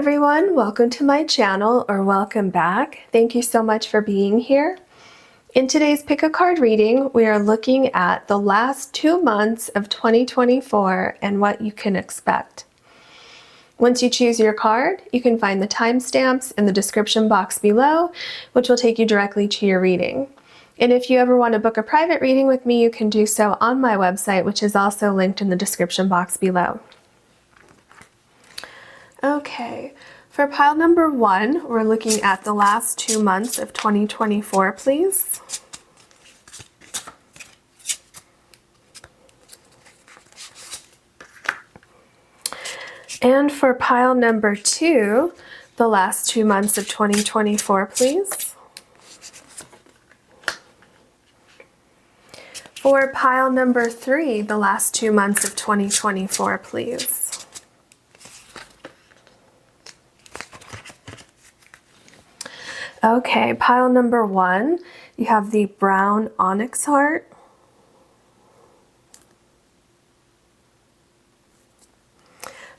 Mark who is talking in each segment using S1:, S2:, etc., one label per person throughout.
S1: everyone, welcome to my channel, or welcome back. Thank you so much for being here. In today's Pick a Card reading, we are looking at the last 2 months of 2024 and what you can expect. Once you choose your card, you can find the timestamps in the description box below, which will take you directly to your reading. And if you ever want to book a private reading with me, you can do so on my website, which is also linked in the description box below. Okay, for pile number 1, we're looking at the last 2 months of 2024, please. And for pile number 2, the last 2 months of 2024, please. For pile number 3, the last 2 months of 2024, please. Okay, pile number 1, you have the brown onyx heart.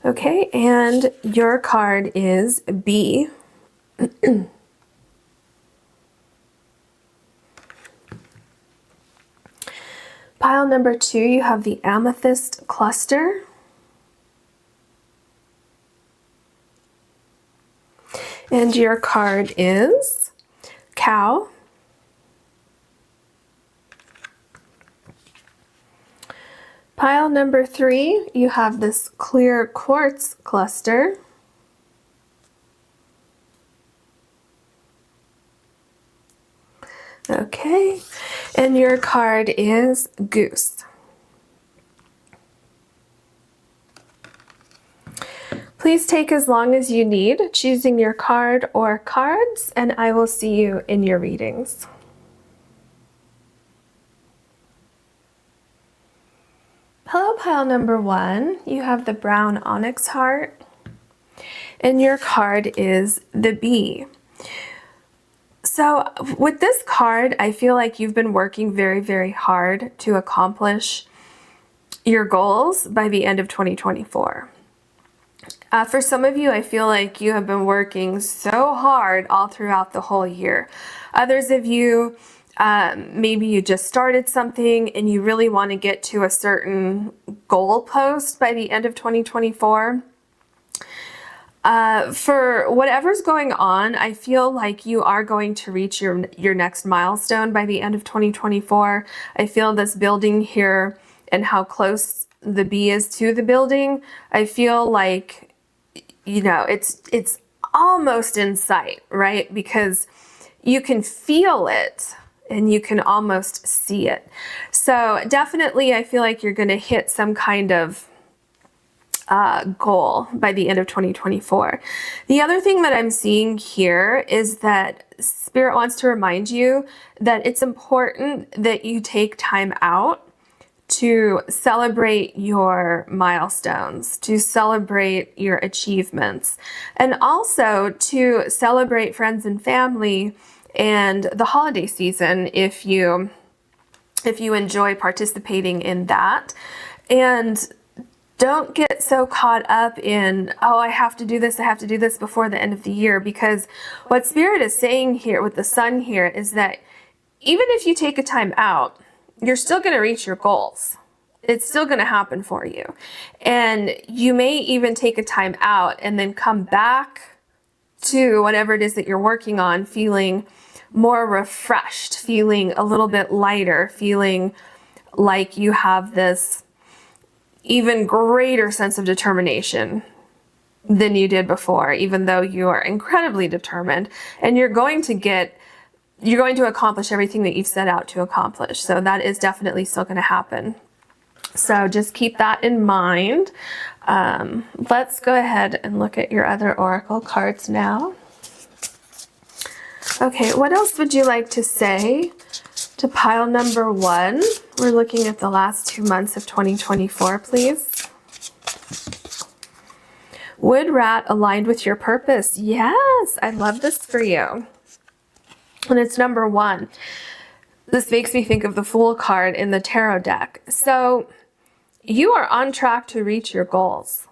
S1: Okay, and your card is B. Pile number 2, you have the amethyst cluster. And your card is cow. Pile number 3, you have this clear quartz cluster. Okay, and your card is goose. Please take as long as you need choosing your card or cards, and I will see you in your readings. Hello, pile number 1. You have the brown onyx heart, and your card is the bee. So with this card, I feel like you've been working very, very hard to accomplish your goals by the end of 2024. For some of you, I feel like you have been working so hard all throughout the whole year. Others of you, maybe you just started something and you really want to get to a certain goal post by the end of 2024. For whatever's going on, I feel like you are going to reach your next milestone by the end of 2024. I feel this building here and how close the bee is to the building. I feel like, you know, it's almost in sight, right? Because you can feel it and you can almost see it. So definitely I feel like you're going to hit some kind of goal by the end of 2024. The other thing that I'm seeing here is that Spirit wants to remind you that it's important that you take time out to celebrate your milestones, to celebrate your achievements, and also to celebrate friends and family and the holiday season if you enjoy participating in that. And don't get so caught up in, oh, I have to do this before the end of the year, because what Spirit is saying here with the sun here is that even if you take a time out, you're still going to reach your goals. It's still going to happen for you. And you may even take a time out and then come back to whatever it is that you're working on feeling more refreshed, feeling a little bit lighter, feeling like you have this even greater sense of determination than you did before, even though you are incredibly determined, and you're going to accomplish everything that you've set out to accomplish. So that is definitely still going to happen. So just keep that in mind. Let's go ahead and look at your other oracle cards now. Okay, what else would you like to say to pile number 1? We're looking at the last 2 months of 2024, please. Wood rat aligned with your purpose. Yes, I love this for you. And it's number 1. This makes me think of the Fool card in the tarot deck. So you are on track to reach your goals.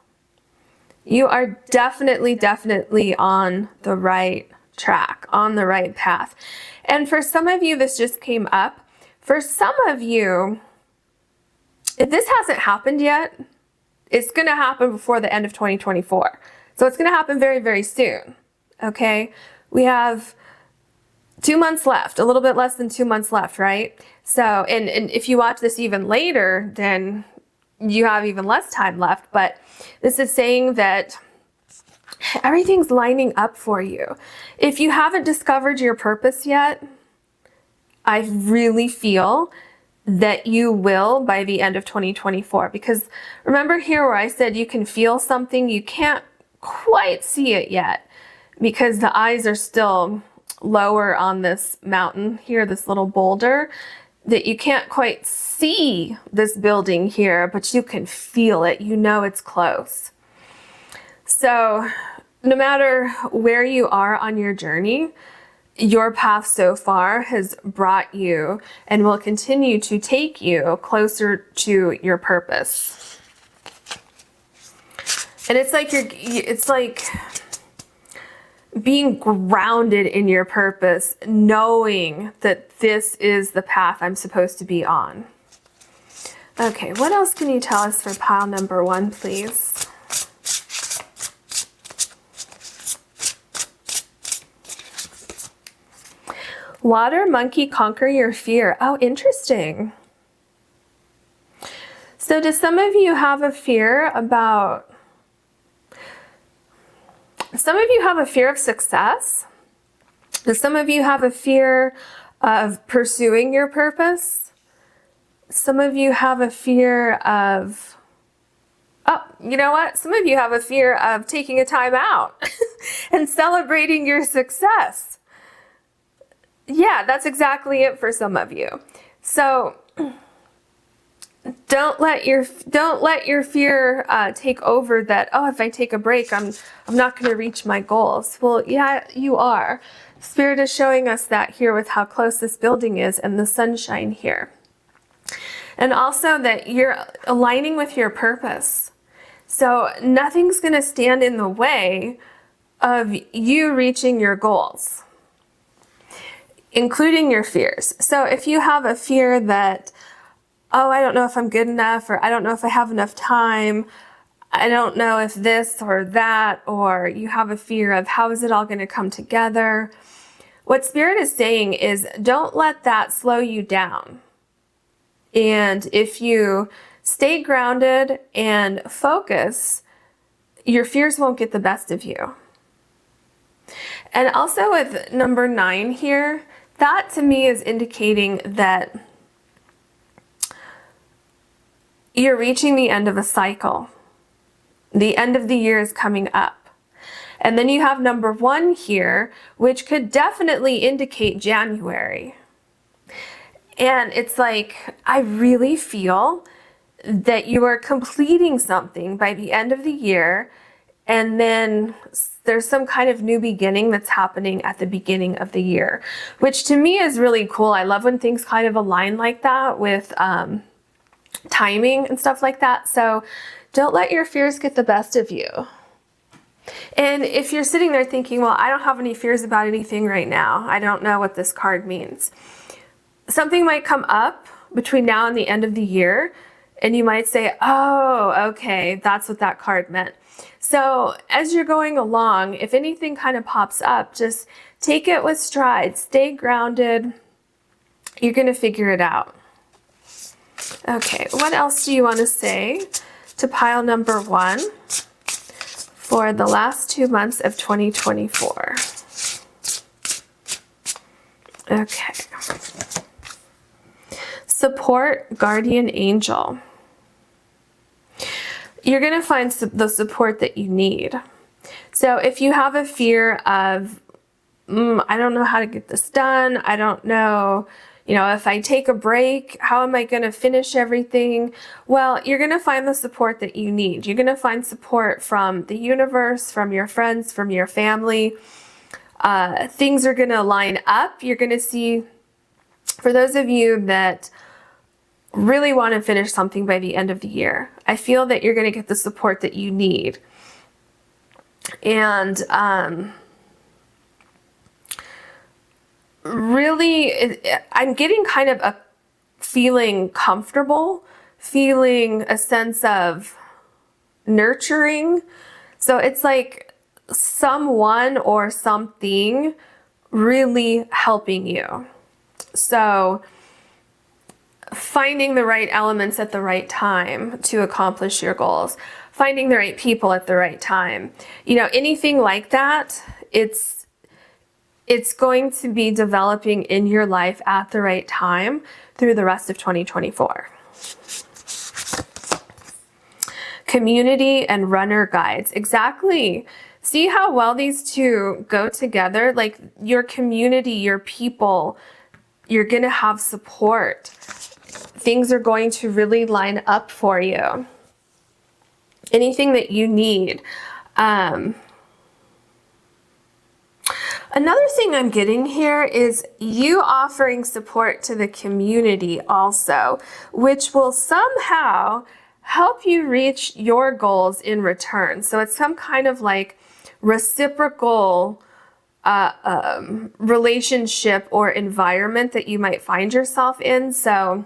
S1: You are definitely on the right track, on the right path. And for some of you, this just came up. For some of you, if this hasn't happened yet, it's going to happen before the end of 2024. So it's going to happen very soon. Okay? We have 2 months left, a little bit less than 2 months left, right? So, and if you watch this even later, then you have even less time left. But this is saying that everything's lining up for you. If you haven't discovered your purpose yet, I really feel that you will by the end of 2024. Because remember here where I said you can feel something, you can't quite see it yet because the eyes are still lower on this mountain here, this little boulder, that you can't quite see this building here, but you can feel it. You know it's close. So no matter where you are on your journey, your path so far has brought you and will continue to take you closer to your purpose. And it's like being grounded in your purpose, knowing that this is the path I'm supposed to be on. Okay, what else can you tell us for pile number 1, please? Water monkey, conquer your fear. Oh, interesting. So do some of you have a fear about, some of you have a fear of success? Do some of you have a fear of pursuing your purpose? Some of you have a fear of, oh, you know what? Some of you have a fear of taking a time out and celebrating your success. Yeah, that's exactly it for some of you. So don't let your fear take over that, oh, if I take a break, I'm not going to reach my goals. Well, yeah, you are. Spirit is showing us that here with how close this building is and the sunshine here. And also that you're aligning with your purpose. So nothing's going to stand in the way of you reaching your goals, including your fears. So if you have a fear that, oh, I don't know if I'm good enough, or I don't know if I have enough time, I don't know if this or that, or you have a fear of how is it all going to come together, what Spirit is saying is don't let that slow you down. And if you stay grounded and focus, your fears won't get the best of you. And also with number 9 here, that to me is indicating that you're reaching the end of a cycle. The end of the year is coming up. And then you have number 1 here, which could definitely indicate January. And it's like, I really feel that you are completing something by the end of the year, and then there's some kind of new beginning that's happening at the beginning of the year, which to me is really cool. I love when things kind of align like that with timing and stuff like that. So don't let your fears get the best of you. And if you're sitting there thinking, well, I don't have any fears about anything right now, I don't know what this card means. Something might come up between now and the end of the year, and you might say, oh, okay, that's what that card meant. So as you're going along, if anything kind of pops up, just take it with stride, stay grounded. You're going to figure it out. Okay, what else do you want to say to pile number 1 for the last 2 months of 2024? Okay. Support, guardian angel. You're going to find the support that you need. So if you have a fear of, I don't know how to get this done, I don't know, if I take a break, how am I going to finish everything? Well, you're going to find the support that you need. You're going to find support from the universe, from your friends, from your family. Things are going to line up. You're going to see, for those of you that really want to finish something by the end of the year, I feel that you're going to get the support that you need. And really, I'm getting kind of a feeling comfortable, feeling a sense of nurturing. So it's like someone or something really helping you. So finding the right elements at the right time to accomplish your goals, finding the right people at the right time, you know, anything like that, it's going to be developing in your life at the right time through the rest of 2024. Community and runner guides. Exactly. See how well these two go together? Like your community, your people, you're going to have support. Things are going to really line up for you. Anything that you need. Another thing I'm getting here is you offering support to the community also, which will somehow help you reach your goals in return. So it's some kind of like reciprocal relationship or environment that you might find yourself in. So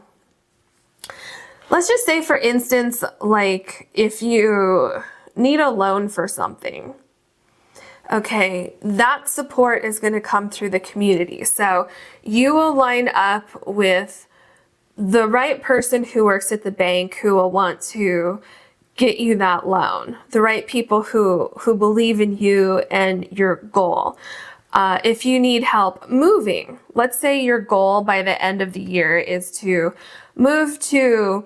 S1: let's just say, for instance, like if you need a loan for something, okay, that support is going to come through the community. So you will line up with the right person who works at the bank who will want to get you that loan, the right people who believe in you and your goal. If you need help moving, let's say your goal by the end of the year is to move to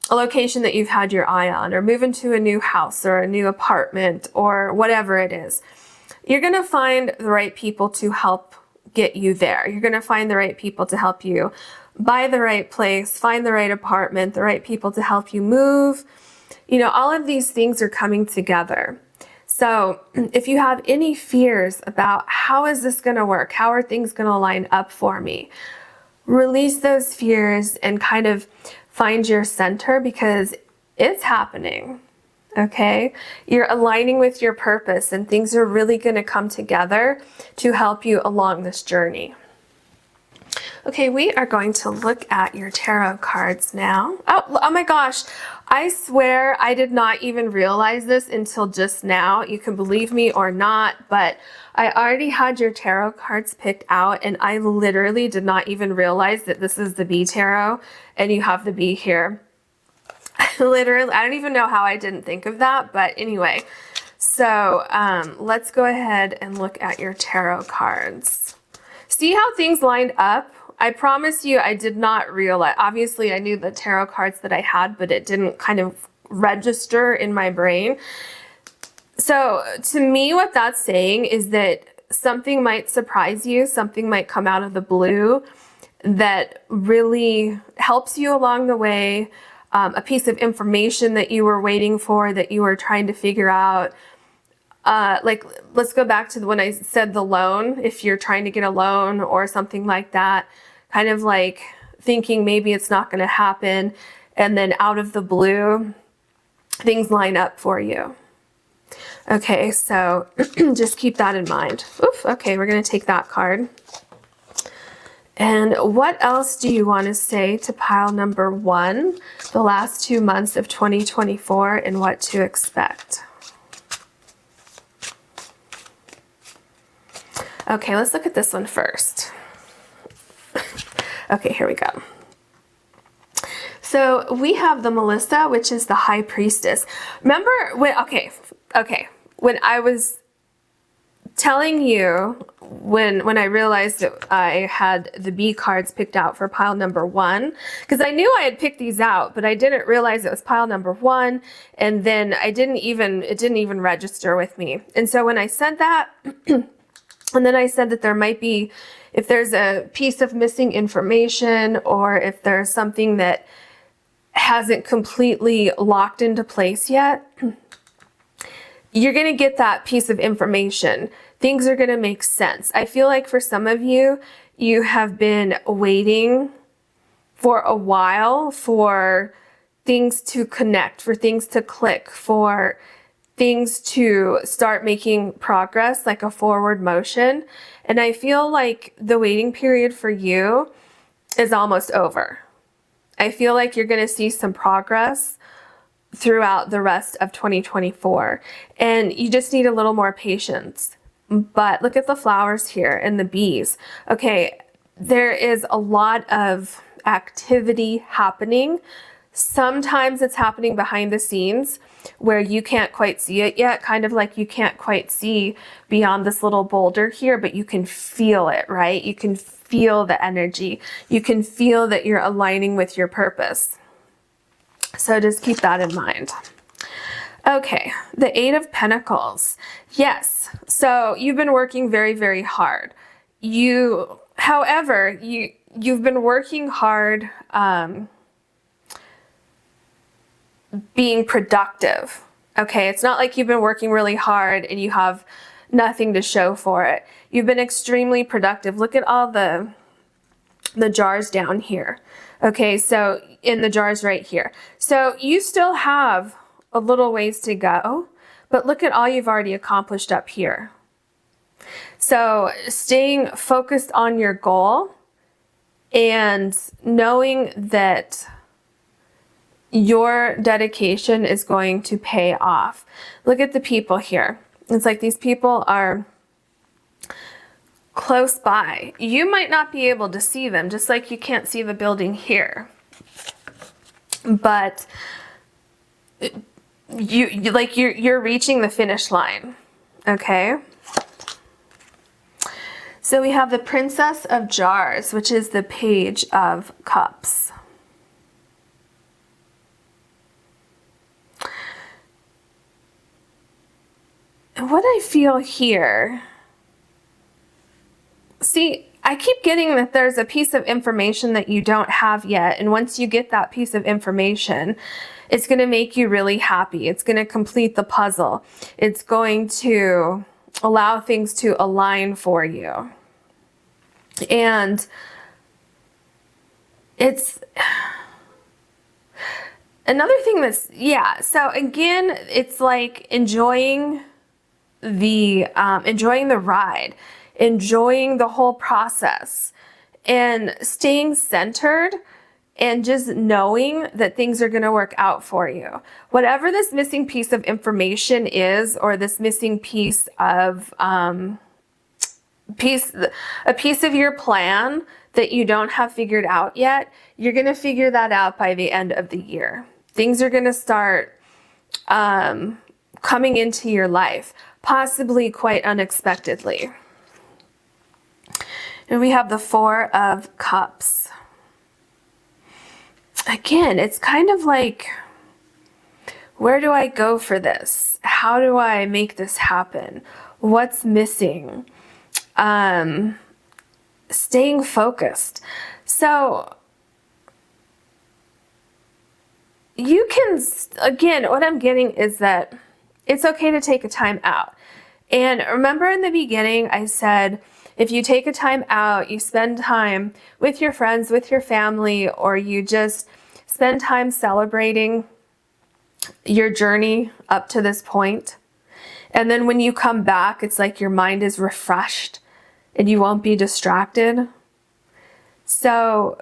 S1: a location that you've had your eye on, or move into a new house or a new apartment or whatever it is. You're going to find the right people to help get you there. You're going to find the right people to help you buy the right place, find the right apartment, the right people to help you move. You know, all of these things are coming together. So if you have any fears about how is this going to work, how are things going to line up for me, release those fears and kind of find your center, because it's happening. Okay, you're aligning with your purpose and things are really going to come together to help you along this journey. Okay, we are going to look at your tarot cards now. Oh my gosh, I swear I did not even realize this until just now. You can believe me or not, but I already had your tarot cards picked out and I literally did not even realize that this is the bee tarot and you have the bee here. Literally, I don't even know how I didn't think of that, but anyway. So let's go ahead and look at your tarot cards. See how things lined up? I promise you I did not realize. Obviously, I knew the tarot cards that I had, but it didn't kind of register in my brain. So to me, what that's saying is that something might surprise you, something might come out of the blue that really helps you along the way. A piece of information that you were waiting for, that you were trying to figure out. Like, let's go back to when I said the loan. If you're trying to get a loan or something like that, kind of like thinking maybe it's not going to happen, and then out of the blue, things line up for you. Okay, so just keep that in mind. Oof, okay, we're going to take that card. And what else do you want to say to pile number 1, the last 2 months of 2024 and what to expect? Okay, let's look at this one first. Okay, here we go. So we have the Melissa, which is the High Priestess. Remember when, when I was telling you, when I realized that I had the B cards picked out for pile number 1, because I knew I had picked these out, but I didn't realize it was pile number 1, and then it didn't even register with me. And so when I said that, and then I said that there might be, if there's a piece of missing information, or if there's something that hasn't completely locked into place yet, you're going to get that piece of information. Things are going to make sense. I feel like for some of you, you have been waiting for a while for things to connect, for things to click, for things to start making progress, like a forward motion. And I feel like the waiting period for you is almost over. I feel like you're going to see some progress throughout the rest of 2024. And you just need a little more patience. But look at the flowers here and the bees. Okay, there is a lot of activity happening. Sometimes it's happening behind the scenes where you can't quite see it yet, kind of like you can't quite see beyond this little boulder here, but you can feel it, right? You can feel the energy. You can feel that you're aligning with your purpose. So just keep that in mind. Okay, the Eight of Pentacles. Yes, so you've been working very, very hard. However, you've been working hard being productive. Okay, it's not like you've been working really hard and you have nothing to show for it. You've been extremely productive. Look at all the jars down here. Okay, so in the jars right here. So you still have a little ways to go, but look at all you've already accomplished up here. So staying focused on your goal and knowing that your dedication is going to pay off. Look at the people here. It's like these people are close by. You might not be able to see them, just like you can't see the building here. But you're reaching the finish line. Okay? So we have the Princess of Jars, which is the Page of Cups. And what I feel here, see, I keep getting that there's a piece of information that you don't have yet. And once you get that piece of information, it's going to make you really happy. It's going to complete the puzzle. It's going to allow things to align for you. And it's another thing that's, yeah. So again, it's like enjoying the ride, enjoying the whole process, and staying centered, and just knowing that things are going to work out for you. Whatever this missing piece of information is, or this missing piece of a piece of your plan that you don't have figured out yet, you're going to figure that out by the end of the year. Things are going to start coming into your life, possibly quite unexpectedly. And we have the Four of Cups. Again, it's kind of like, where do I go for this? How do I make this happen? What's missing? Staying focused. So you can, again, what I'm getting is that it's okay to take a time out. And remember in the beginning, I said, if you take a time out, you spend time with your friends, with your family, or you just spend time celebrating your journey up to this point. And then when you come back, it's like your mind is refreshed and you won't be distracted. So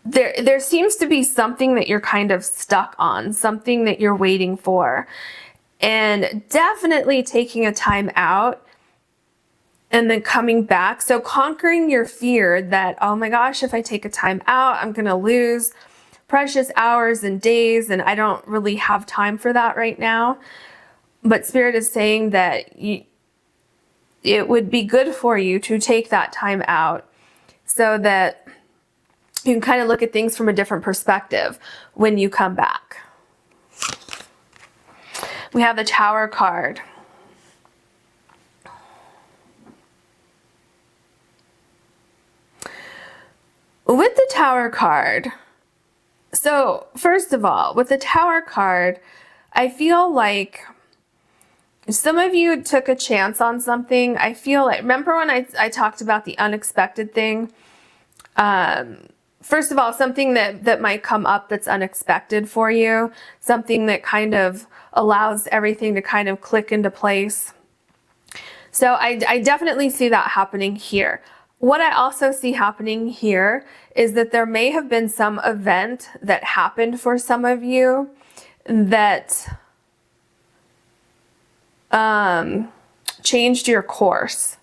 S1: there seems to be something that you're kind of stuck on, something that you're waiting for. And definitely taking a time out and then coming back. So conquering your fear that, oh my gosh, if I take a time out, I'm going to lose precious hours and days, and I don't really have time for that right now. But Spirit is saying that it would be good for you to take that time out so that you can kind of look at things from a different perspective when you come back. We have the Tower card. With the Tower card, so first of all, with the Tower card, I feel like some of you took a chance on something. I feel like, remember when I talked about the unexpected thing? first of all, something that might come up that's unexpected for you, something that kind of allows everything to kind of click into place. So I definitely see that happening here. What I also see happening here is that there may have been some event that happened for some of you that changed your course.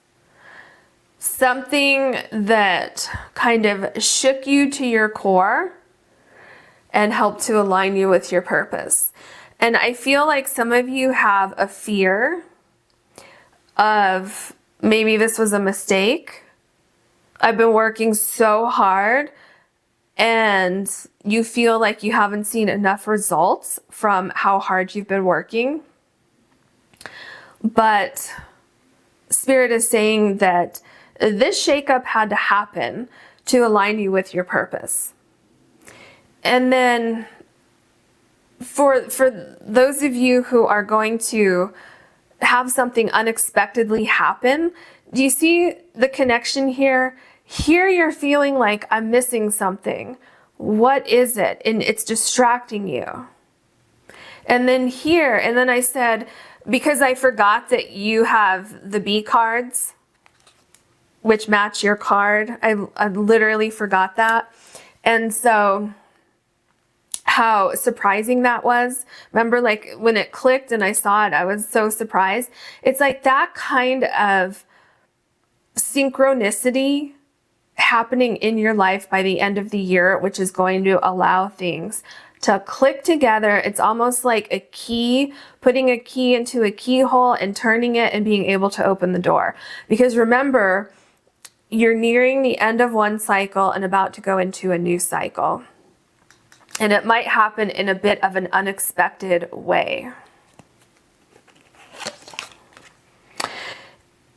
S1: Something that kind of shook you to your core and helped to align you with your purpose. And I feel like some of you have a fear of maybe this was a mistake. I've been working so hard and you feel like you haven't seen enough results from how hard you've been working. But Spirit is saying that this shakeup had to happen to align you with your purpose. And then for those of you who are going to have something unexpectedly happen, do you see the connection here? Here you're feeling like I'm missing something. What is it? And it's distracting you. And then here, and then I said, because I forgot that you have the B cards, which match your card. I literally forgot that. And so how surprising that was. Remember, like when it clicked and I saw it, I was so surprised. It's like that kind of synchronicity happening in your life by the end of the year, which is going to allow things to click together. It's almost like a key, putting a key into a keyhole and turning it and being able to open the door. Because remember, you're nearing the end of one cycle and about to go into a new cycle. And it might happen in a bit of an unexpected way.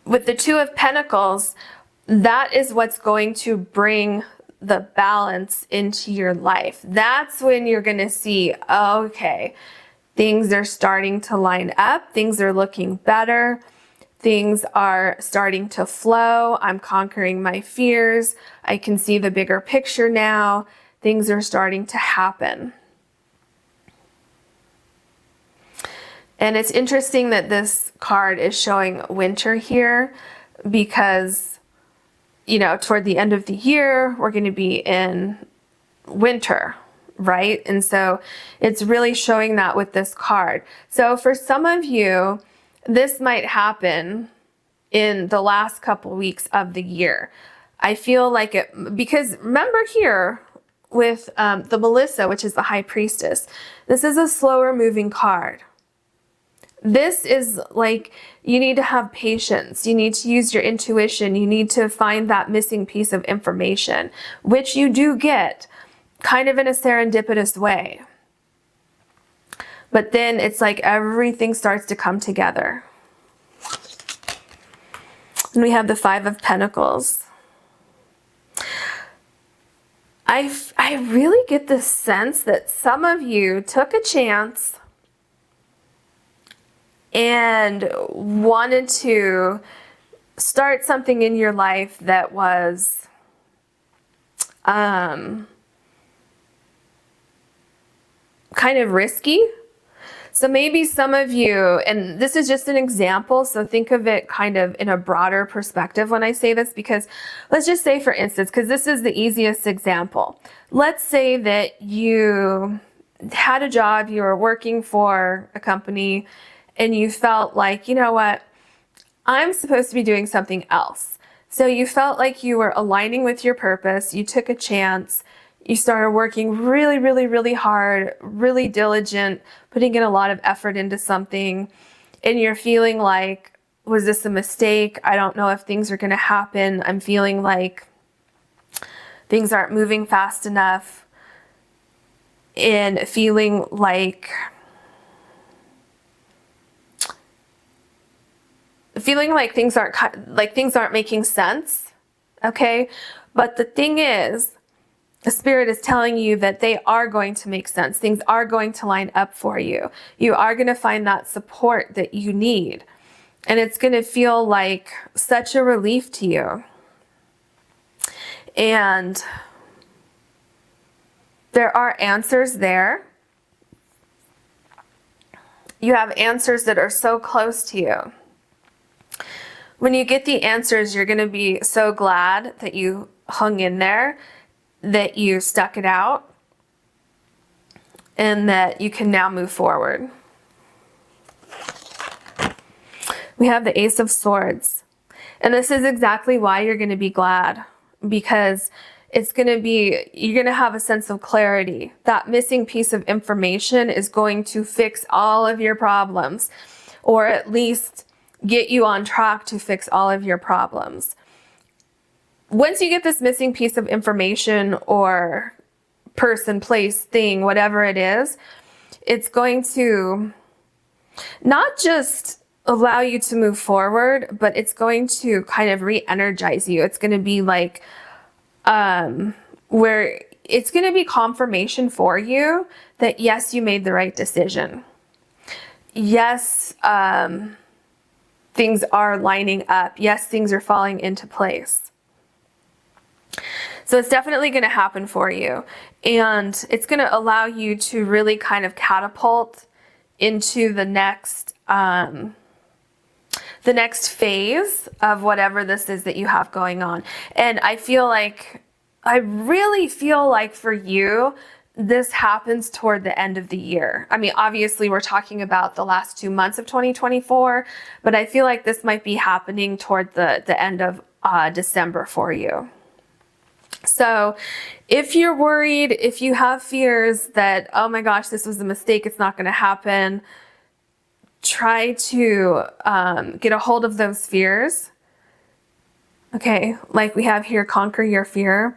S1: With the Two of Pentacles, that is what's going to bring the balance into your life. That's when you're going to see, okay, things are starting to line up. Things are looking better. Things are starting to flow. I'm conquering my fears. I can see the bigger picture now. Things are starting to happen. And it's interesting that this card is showing winter here because, you know, toward the end of the year, we're going to be in winter, right? And so it's really showing that with this card. So for some of you, this might happen in the last couple weeks of the year. I feel like it, because remember here with the Melissa, which is the High Priestess, this is a slower moving card. This is like, you need to have patience. You need to use your intuition. You need to find that missing piece of information, which you do get kind of in a serendipitous way. But then it's like everything starts to come together. And we have the Five of Pentacles. I really get the sense that some of you took a chance and wanted to start something in your life that was kind of risky. So maybe some of you, and this is just an example, so think of it kind of in a broader perspective when I say this, because let's just say, for instance, because this is the easiest example. Let's say that you had a job, you were working for a company, and you felt like, you know what, I'm supposed to be doing something else. So you felt like you were aligning with your purpose, you took a chance, you started working really, really, really hard, really diligent, putting in a lot of effort into something, and you're feeling like, was this a mistake? I don't know if things are going to happen. I'm feeling like things aren't moving fast enough, and feeling like things aren't making sense. Okay? But the thing is, the Spirit is telling you that they are going to make sense. Things are going to line up for you. You are going to find that support that you need. And it's going to feel like such a relief to you. And There are answers there. You have answers that are so close to you. When you get the answers, you're going to be so glad that you hung in there, that you stuck it out, and that you can now move forward. We have the Ace of Swords. And this is exactly why you're going to be glad, because it's going to be, you're going to have a sense of clarity. That missing piece of information is going to fix all of your problems, or at least get you on track to fix all of your problems. Once you get this missing piece of information or person, place, thing, whatever it is, it's going to not just allow you to move forward, but it's going to kind of re-energize you. It's going to be like, where it's going to be confirmation for you that yes, you made the right decision. Yes, things are lining up. Yes, things are falling into place. So it's definitely going to happen for you. And it's going to allow you to really kind of catapult into the next phase of whatever this is that you have going on. And I really feel like for you, this happens toward the end of the year. I mean, obviously we're talking about the last 2 months of 2024, but I feel like this might be happening toward the end of December for you. So if you're worried, if you have fears that, oh my gosh, this was a mistake, it's not going to happen, try to get a hold of those fears. Okay, like we have here, conquer your fear,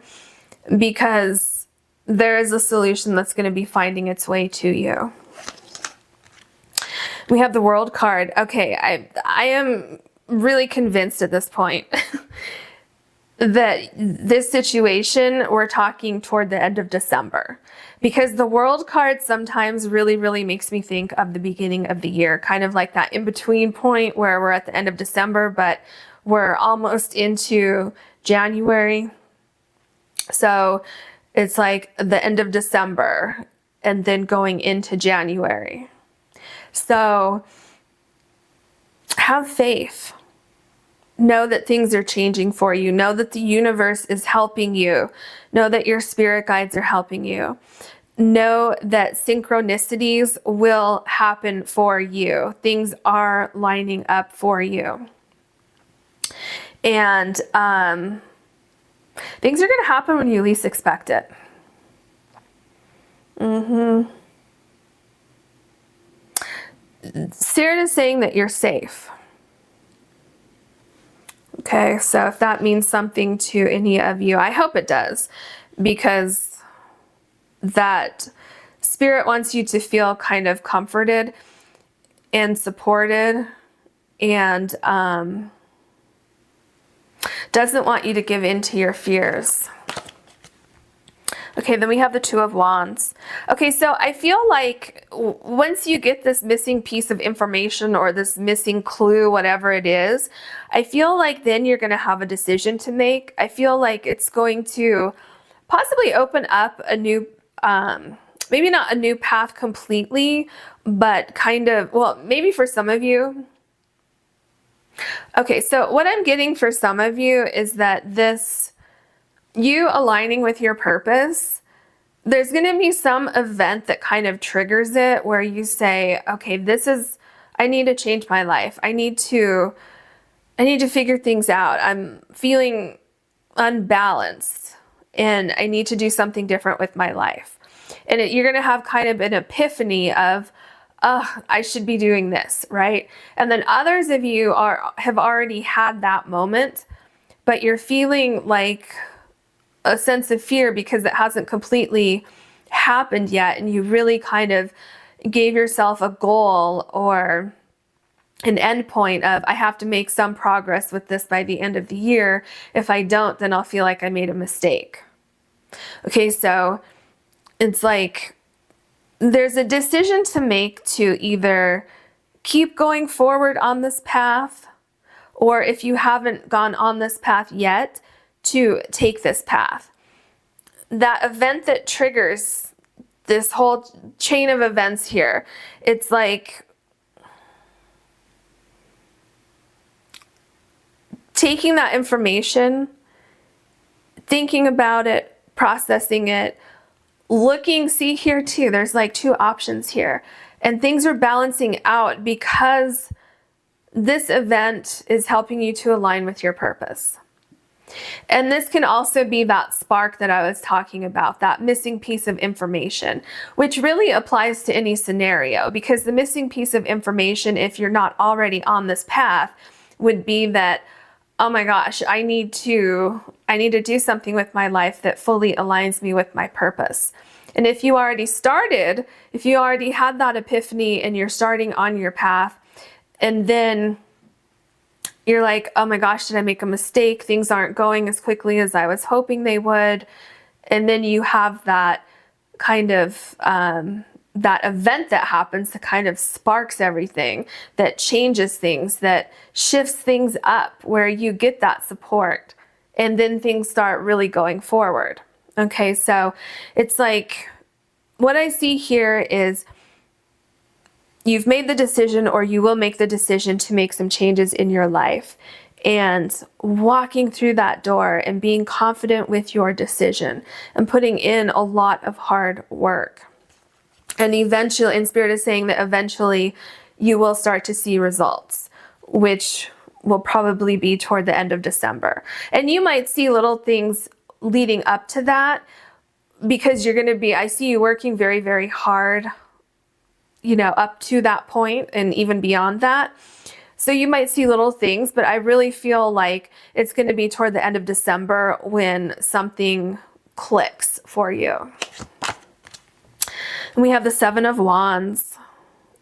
S1: because there is a solution that's going to be finding its way to you. We have the World card. Okay, I am really convinced at this point that this situation, we're talking toward the end of December, because the World card sometimes really makes me think of the beginning of the year, kind of like that in-between point where we're at the end of December, but we're almost into January. So it's like the end of December and then going into January. So have faith. Know that things are changing for you. Know that the universe is helping you. Know that your spirit guides are helping you. Know that synchronicities will happen for you. Things are lining up for you. And things are going to happen when you least expect it. Spirit is saying that you're safe. Okay, so if that means something to any of you, I hope it does, because that Spirit wants you to feel kind of comforted and supported, and doesn't want you to give in to your fears. Okay, then we have the Two of Wands. Okay, so I feel like once you get this missing piece of information or this missing clue, whatever it is, I feel like then you're going to have a decision to make. I feel like it's going to possibly open up a new, maybe not a new path completely, but kind of, well, maybe for some of you. Okay, so what I'm getting for some of you is that this, you aligning with your purpose, there's going to be some event that kind of triggers it where you say, okay, this is, I need to change my life. I need to figure things out. I'm feeling unbalanced and I need to do something different with my life. And you're going to have kind of an epiphany of, oh, I should be doing this, right? And then others of you have already had that moment, but you're feeling like a sense of fear because it hasn't completely happened yet, and you really kind of gave yourself a goal or an end point of, I have to make some progress with this by the end of the year. If I don't, then I'll feel like I made a mistake. Okay, so it's like there's a decision to make to either keep going forward on this path, or if you haven't gone on this path yet, to take this path. that event that triggers this whole chain of events here. It's like taking that information, thinking about it, processing it, looking, see here too, there's like two options here. And things are balancing out because this event is helping you to align with your purpose. And this can also be that spark that I was talking about, that missing piece of information, which really applies to any scenario, because the missing piece of information, if you're not already on this path, would be that, oh my gosh, I need to do something with my life that fully aligns me with my purpose. And if you already started, if you already had that epiphany and you're starting on your path, and then you're like, oh my gosh, did I make a mistake? Things aren't going as quickly as I was hoping they would. And then you have that kind of, that event that happens that kind of sparks everything, that changes things, that shifts things up, where you get that support and then things start really going forward. Okay, so it's like, what I see here is you've made the decision, or you will make the decision to make some changes in your life, and walking through that door and being confident with your decision and putting in a lot of hard work. And eventually, and Spirit is saying that eventually you will start to see results, which will probably be toward the end of December. And you might see little things leading up to that, because you're going to be, I see you working very, very hard, you know, up to that point and even beyond that. So you might see little things, but I really feel like it's going to be toward the end of December when something clicks for you. And we have the Seven of Wands.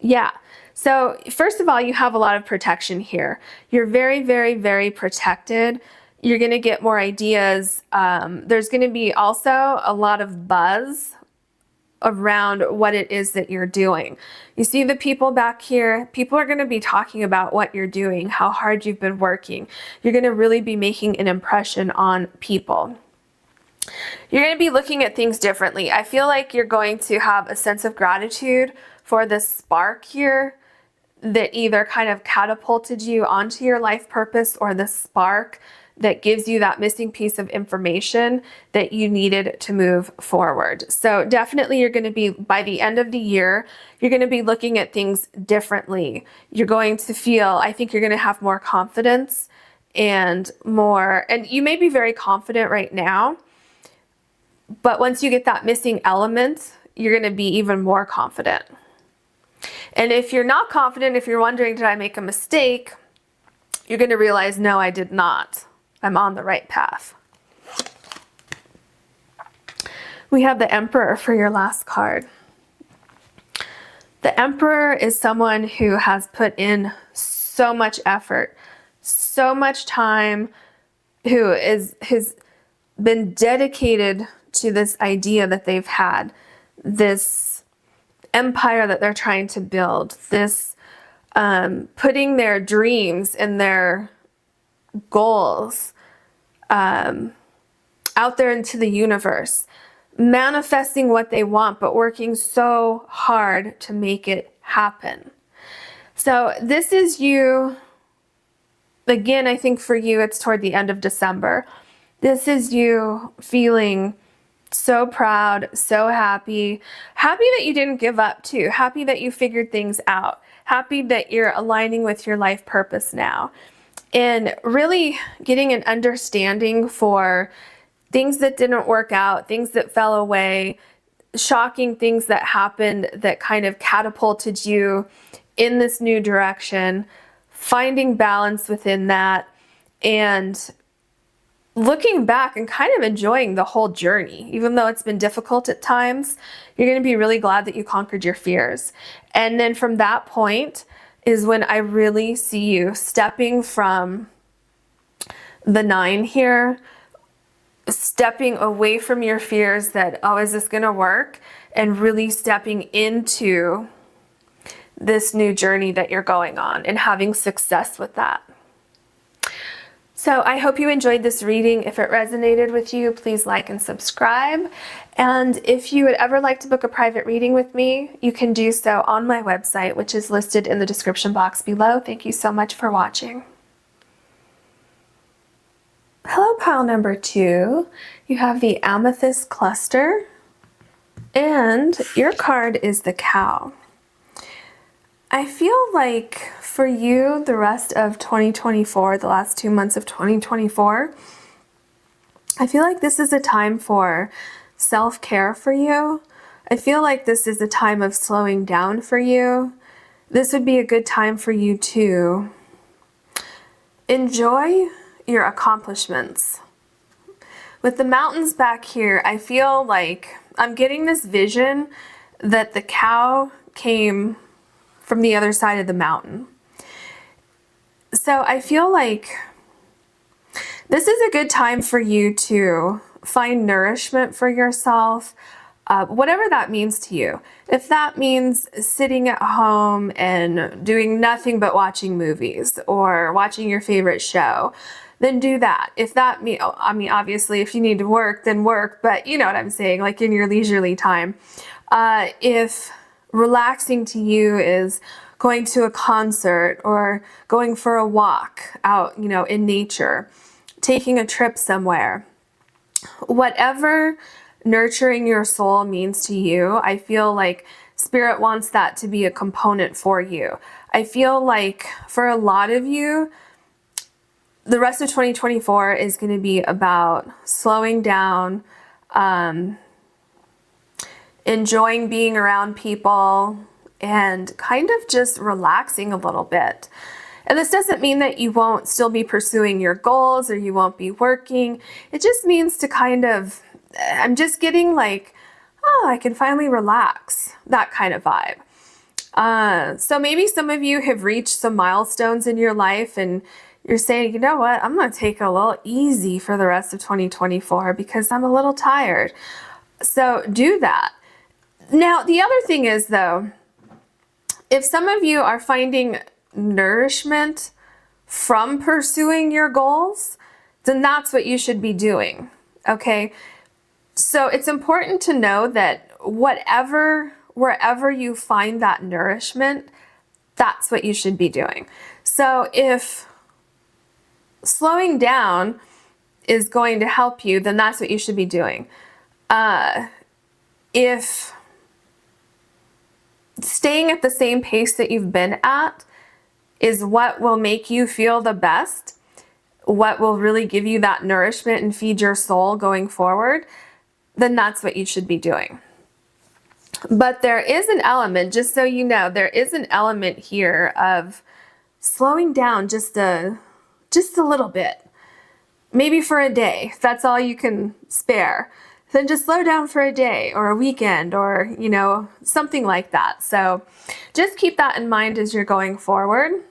S1: Yeah. So first of all, you have a lot of protection here. You're very, very, very protected. You're going to get more ideas. There's going to be also a lot of buzz around what it is that you're doing. You see the people back here, people are going to be talking about what you're doing, how hard you've been working. You're going to really be making an impression on people. You're going to be looking at things differently. I feel like you're going to have a sense of gratitude for this spark here that either kind of catapulted you onto your life purpose, or the spark that gives you that missing piece of information that you needed to move forward. So definitely you're going to be, by the end of the year, you're going to be looking at things differently. You're going to feel, I think you're going to have more confidence and more, and you may be very confident right now, but once you get that missing element, you're going to be even more confident. And if you're not confident, if you're wondering, did I make a mistake? You're going to realize, no, I did not. I'm on the right path. We have the Emperor for your last card. The Emperor is someone who has put in so much effort, so much time, who has been dedicated to this idea that they've had, this empire that they're trying to build, this putting their dreams and their goals out there into the universe, manifesting what they want, but working so hard to make it happen. So this is you, again, I think for you, it's toward the end of December. This is you feeling so proud, so happy that you didn't give up too, happy that you figured things out, happy that you're aligning with your life purpose now, and really getting an understanding for things that didn't work out, things that fell away, shocking things that happened that kind of catapulted you in this new direction, finding balance within that, and looking back and kind of enjoying the whole journey. Even though it's been difficult at times, you're going to be really glad that you conquered your fears. And then from that point is when I really see you stepping from the 9 here, stepping away from your fears that, oh, is this going to work? And really stepping into this new journey that you're going on and having success with that. So I hope you enjoyed this reading. If it resonated with you, please like and subscribe. And if you would ever like to book a private reading with me, you can do so on my website, which is listed in the description box below. Thank you so much for watching. Hello, pile number 2. You have the Amethyst cluster, and your card is the Cow. I feel like for you, the rest of 2024, the last 2 months of 2024, I feel like this is a time for self-care for you. I feel like this is a time of slowing down for you. This would be a good time for you to enjoy your accomplishments. With the mountains back here, I feel like I'm getting this vision that the cow came from the other side of the mountain. So I feel like this is a good time for you to find nourishment for yourself, whatever that means to you. If that means sitting at home and doing nothing but watching movies or watching your favorite show, then do that. If that means, I mean, obviously, if you need to work, then work, but you know what I'm saying, like in your leisurely time. If relaxing to you is going to a concert or going for a walk out, you know, in nature, taking a trip somewhere, whatever nurturing your soul means to you, I feel like Spirit wants that to be a component for you. I feel like for a lot of you, the rest of 2024 is going to be about slowing down, enjoying being around people, and kind of just relaxing a little bit. And this doesn't mean that you won't still be pursuing your goals or you won't be working. It just means to kind of, I'm just getting like, oh, I can finally relax, that kind of vibe. So maybe some of you have reached some milestones in your life and you're saying, you know what, I'm going to take it a little easy for the rest of 2024 because I'm a little tired. So do that. Now, the other thing is though, if some of you are finding nourishment from pursuing your goals, then that's what you should be doing, okay? So it's important to know that wherever you find that nourishment, that's what you should be doing. So if slowing down is going to help you, then that's what you should be doing. If staying at the same pace that you've been at is what will make you feel the best, what will really give you that nourishment and feed your soul going forward, then that's what you should be doing. But there is an element, just so you know, there is an element here of slowing down just a little bit. Maybe for a day, if that's all you can spare. Then just slow down for a day or a weekend or, you know, something like that. So just keep that in mind as you're going forward.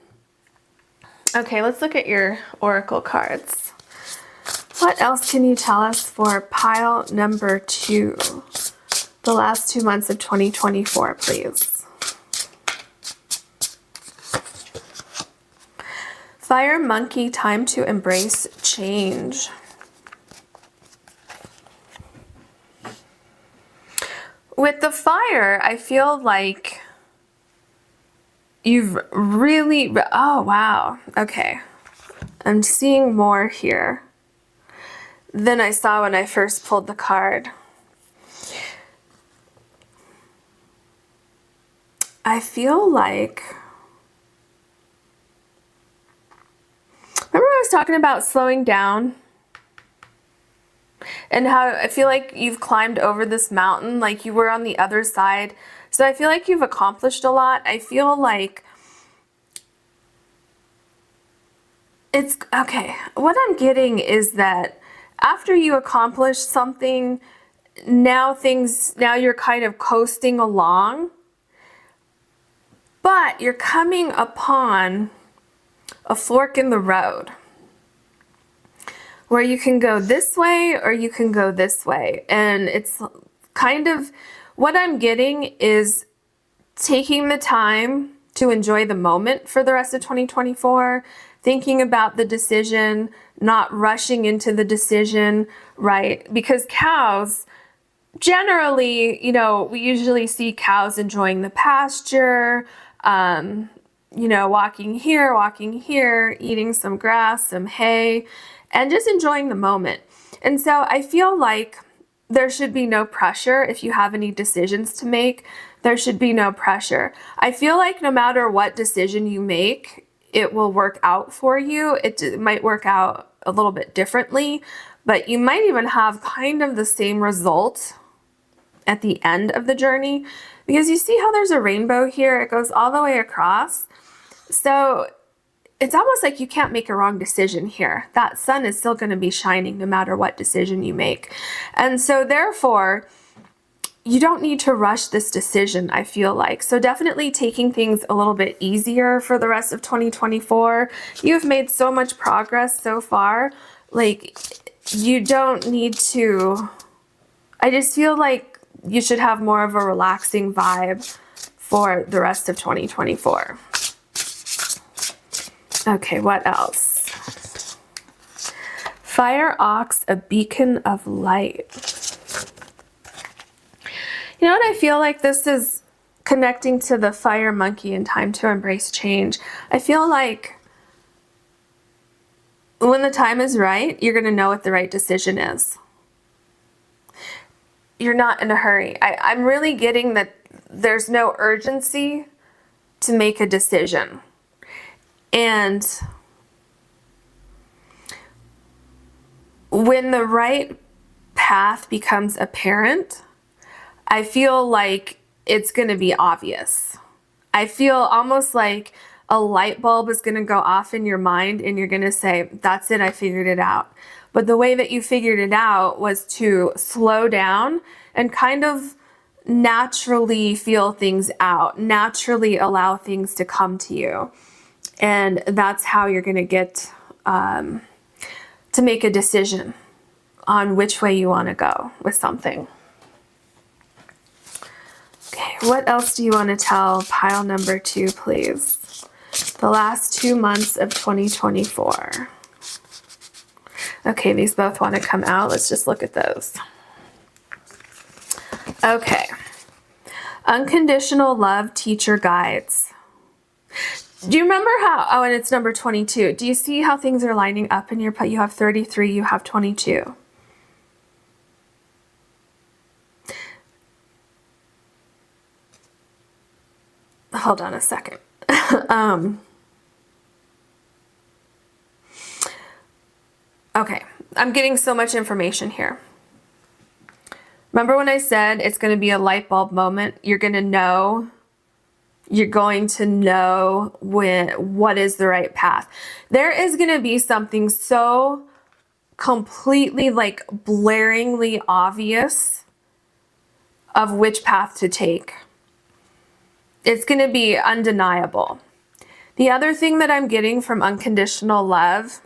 S1: Okay, let's look at your oracle cards. What else can you tell us for pile number 2? The last 2 months of 2024, please. Fire monkey, time to embrace change. With the fire, I feel like you've really, oh wow, okay. I'm seeing more here than I saw when I first pulled the card. I feel like, remember I was talking about slowing down? And how I feel like you've climbed over this mountain, like you were on the other side. So I feel like you've accomplished a lot. I feel like it's, okay, what I'm getting is that after you accomplish something, now you're kind of coasting along, but you're coming upon a fork in the road where you can go this way or you can go this way. And it's kind of, what I'm getting is taking the time to enjoy the moment for the rest of 2024, thinking about the decision, not rushing into the decision, right? Because cows, generally, we usually see cows enjoying the pasture, walking here, eating some grass, some hay, and just enjoying the moment. And so I feel like there should be no pressure if you have any decisions to make. There should be no pressure. I feel like no matter what decision you make, it will work out for you. It might work out a little bit differently, but you might even have kind of the same result at the end of the journey, because you see how there's a rainbow here? It goes all the way across. So it's almost like you can't make a wrong decision here. That sun is still going to be shining no matter what decision you make. And so therefore, you don't need to rush this decision, I feel like. So definitely taking things a little bit easier for the rest of 2024. You've made so much progress so far. Like, you don't need to, I just feel like you should have more of a relaxing vibe for the rest of 2024. Okay, what else? Fire Ox, a beacon of light. You know what I feel like this is connecting to the fire monkey and time to embrace change. I feel like when the time is right, you're going to know what the right decision is. You're not in a hurry. I'm really getting that there's no urgency to make a decision. And when the right path becomes apparent, I feel like it's going to be obvious. I feel almost like a light bulb is going to go off in your mind and you're going to say, that's it, I figured it out. But the way that you figured it out was to slow down and kind of naturally feel things out, naturally allow things to come to you. And that's how you're going to get to make a decision on which way you want to go with something. Okay, what else do you want to tell pile number 2, please? The last 2 months of 2024. Okay, these both want to come out. Let's just look at those. Okay. Unconditional love, teacher guides. Do you remember how, oh, and it's number 22. Do you see how things are lining up in your, you have 33, you have 22. Hold on a second. Okay, I'm getting so much information here. Remember when I said it's going to be a light bulb moment? You're going to know what is the right path. There is going to be something so completely, like, blaringly obvious of which path to take. It's going to be undeniable. The other thing that I'm getting from unconditional love,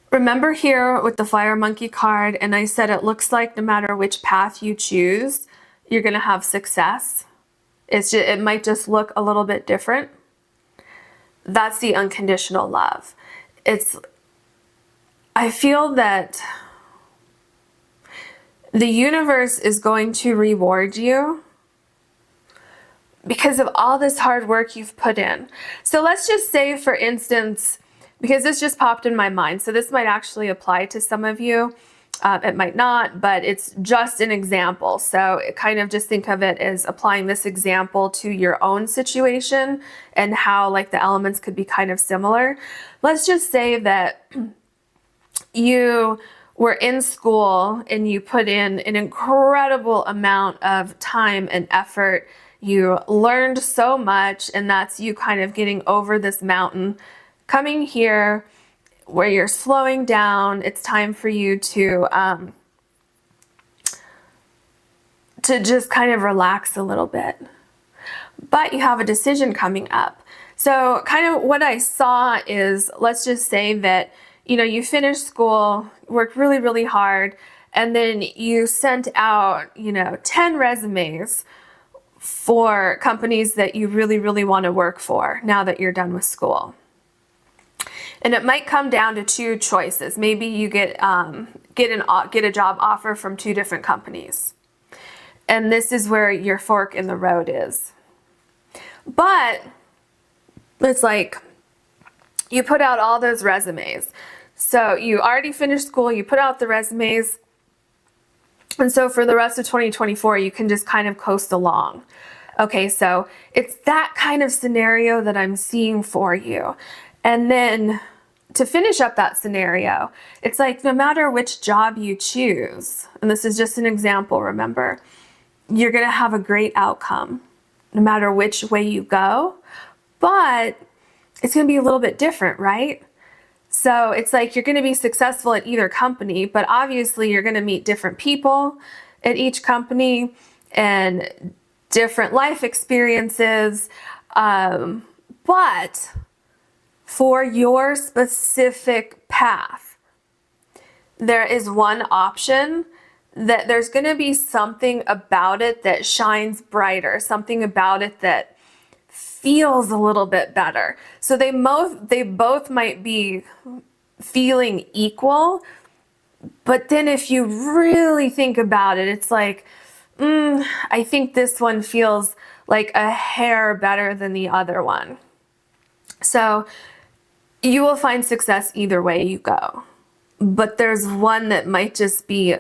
S1: remember here with the fire monkey card, and I said it looks like no matter which path you choose, you're going to have success. It might just look a little bit different. That's the unconditional love. I feel that the universe is going to reward you because of all this hard work you've put in. So let's just say, for instance, because this just popped in my mind, so this might actually apply to some of you. It might not, but it's just an example. So kind of just think of it as applying this example to your own situation and how, like, the elements could be kind of similar. Let's just say that you were in school and you put in an incredible amount of time and effort. You learned so much, and that's you kind of getting over this mountain, coming here where you're slowing down. It's time for you to just kind of relax a little bit. But you have a decision coming up. So kind of what I saw is, let's just say that, you finished school, worked really, really hard, and then you sent out, 10 resumes for companies that you really, really want to work for now that you're done with school. And it might come down to two choices. Maybe you get a job offer from two different companies. And this is where your fork in the road is. But it's like you put out all those resumes. So you already finished school, you put out the resumes. And so for the rest of 2024, you can just kind of coast along. Okay, so it's that kind of scenario that I'm seeing for you. And then to finish up that scenario, it's like no matter which job you choose, and this is just an example, remember, you're going to have a great outcome no matter which way you go, but it's going to be a little bit different, right? So it's like you're going to be successful at either company, but obviously you're going to meet different people at each company and different life experiences. But for your specific path, there is one option that there's going to be something about it that shines brighter, something about it that feels a little bit better. So they both might be feeling equal, but then if you really think about it, it's like, I think this one feels like a hair better than the other one. So you will find success either way you go, but there's one that might just be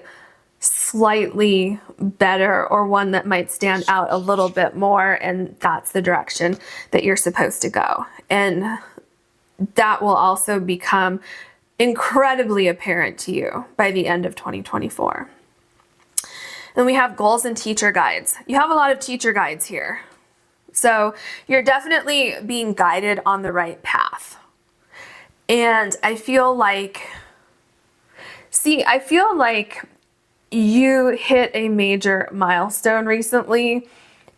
S1: slightly better or one that might stand out a little bit more, and that's the direction that you're supposed to go. And that will also become incredibly apparent to you by the end of 2024. Then we have goals and teacher guides. You have a lot of teacher guides here. So you're definitely being guided on the right path. And I feel like you hit a major milestone recently,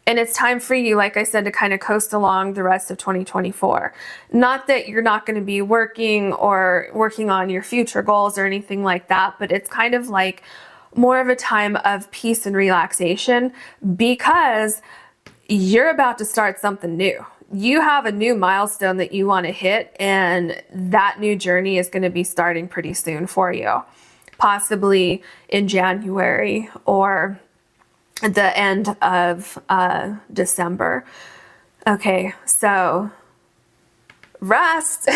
S1: and it's time for you, like I said, to kind of coast along the rest of 2024. Not that you're not going to be working on your future goals or anything like that, but it's kind of like more of a time of peace and relaxation because you're about to start something new. You have a new milestone that you want to hit, and that new journey is going to be starting pretty soon for you. Possibly in January or the end of December. Okay, so rest.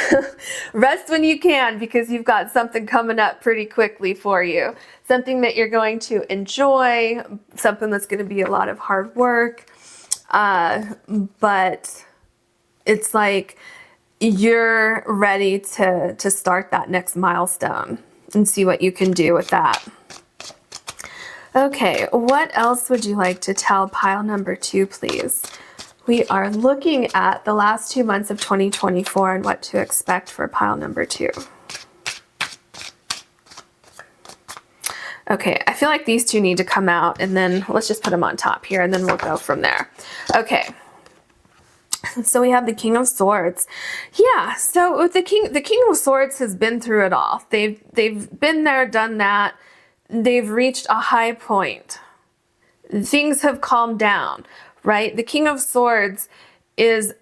S1: Rest when you can, because you've got something coming up pretty quickly for you. Something that you're going to enjoy, something that's going to be a lot of hard work. But it's like you're ready to start that next milestone and see what you can do with that. Okay, what else would you like to tell pile number 2, please? We are looking at the last 2 months of 2024 and what to expect for pile number 2. Okay, I feel like these two need to come out, and then let's just put them on top here, and then we'll go from there. Okay. So we have the King of Swords. Yeah, so with the King of Swords has been through it all. They've been there, done that. They've reached a high point. Things have calmed down, right? The King of Swords is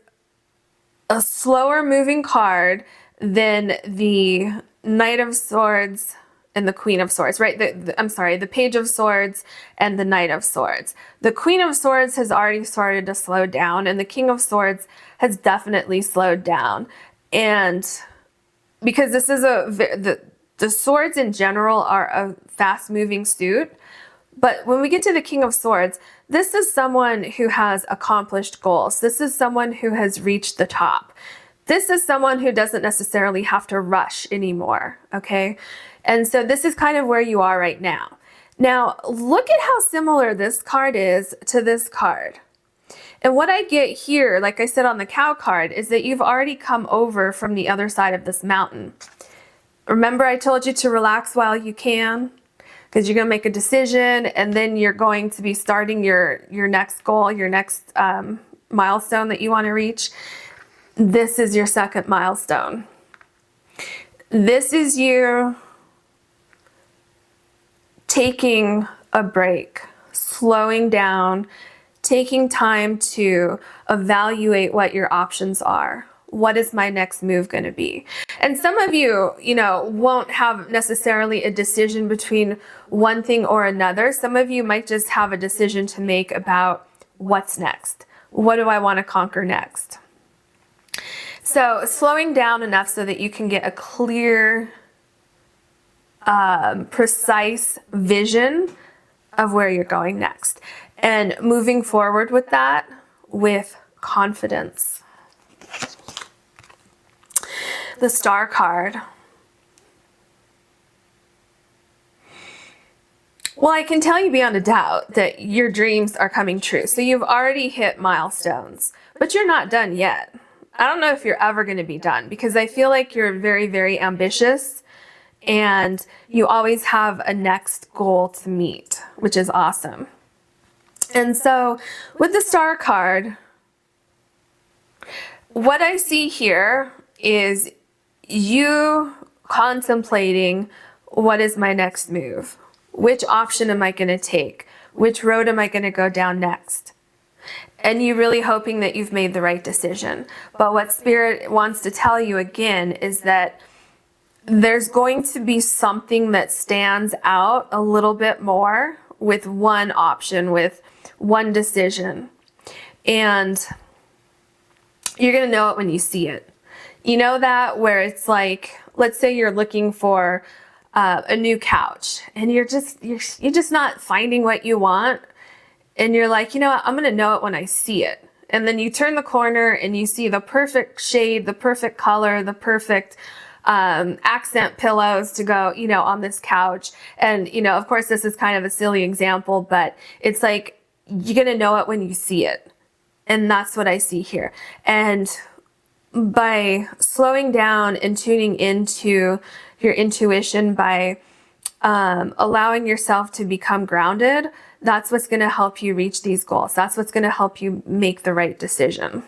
S1: a slower moving card than the Knight of Swords and the Queen of Swords, right? The Page of Swords and the Knight of Swords. The Queen of Swords has already started to slow down, and the King of Swords has definitely slowed down. And because this is the swords in general are a fast-moving suit, but when we get to the King of Swords, this is someone who has accomplished goals. This is someone who has reached the top. This is someone who doesn't necessarily have to rush anymore, okay? And so this is kind of where you are right now. Now, look at how similar this card is to this card. And what I get here, like I said on the cow card, is that you've already come over from the other side of this mountain. Remember I told you to relax while you can? Because you're going to make a decision, and then you're going to be starting your next goal, your next milestone that you want to reach. This is your second milestone. This is you taking a break, slowing down, taking time to evaluate what your options are. what is my next move going to be? And some of you, won't have necessarily a decision between one thing or another. Some of you might just have a decision to make about what's next. What do I want to conquer next? So slowing down enough so that you can get a clear, precise vision of where you're going next, and moving forward with that with confidence. The Star card. Well, I can tell you beyond a doubt that your dreams are coming true. So you've already hit milestones, but you're not done yet. I don't know if you're ever going to be done, because I feel like you're very, very ambitious and you always have a next goal to meet, which is awesome. And so with the Star card, what I see here is you contemplating, what is my next move? Which option am I going to take? Which road am I going to go down next? And you really hoping that you've made the right decision. But what Spirit wants to tell you again is that there's going to be something that stands out a little bit more with one option, with one decision. And you're going to know it when you see it. You know that where it's like, let's say you're looking for a new couch and you're just not finding what you want. And you're like, you know what, I'm going to know it when I see it. And then you turn the corner and you see the perfect shade, the perfect color, the perfect accent pillows to go, on this couch. And, of course, this is kind of a silly example, but it's like, you're going to know it when you see it. And that's what I see here. And by slowing down and tuning into your intuition, by allowing yourself to become grounded, that's what's going to help you reach these goals. That's what's going to help you make the right decision.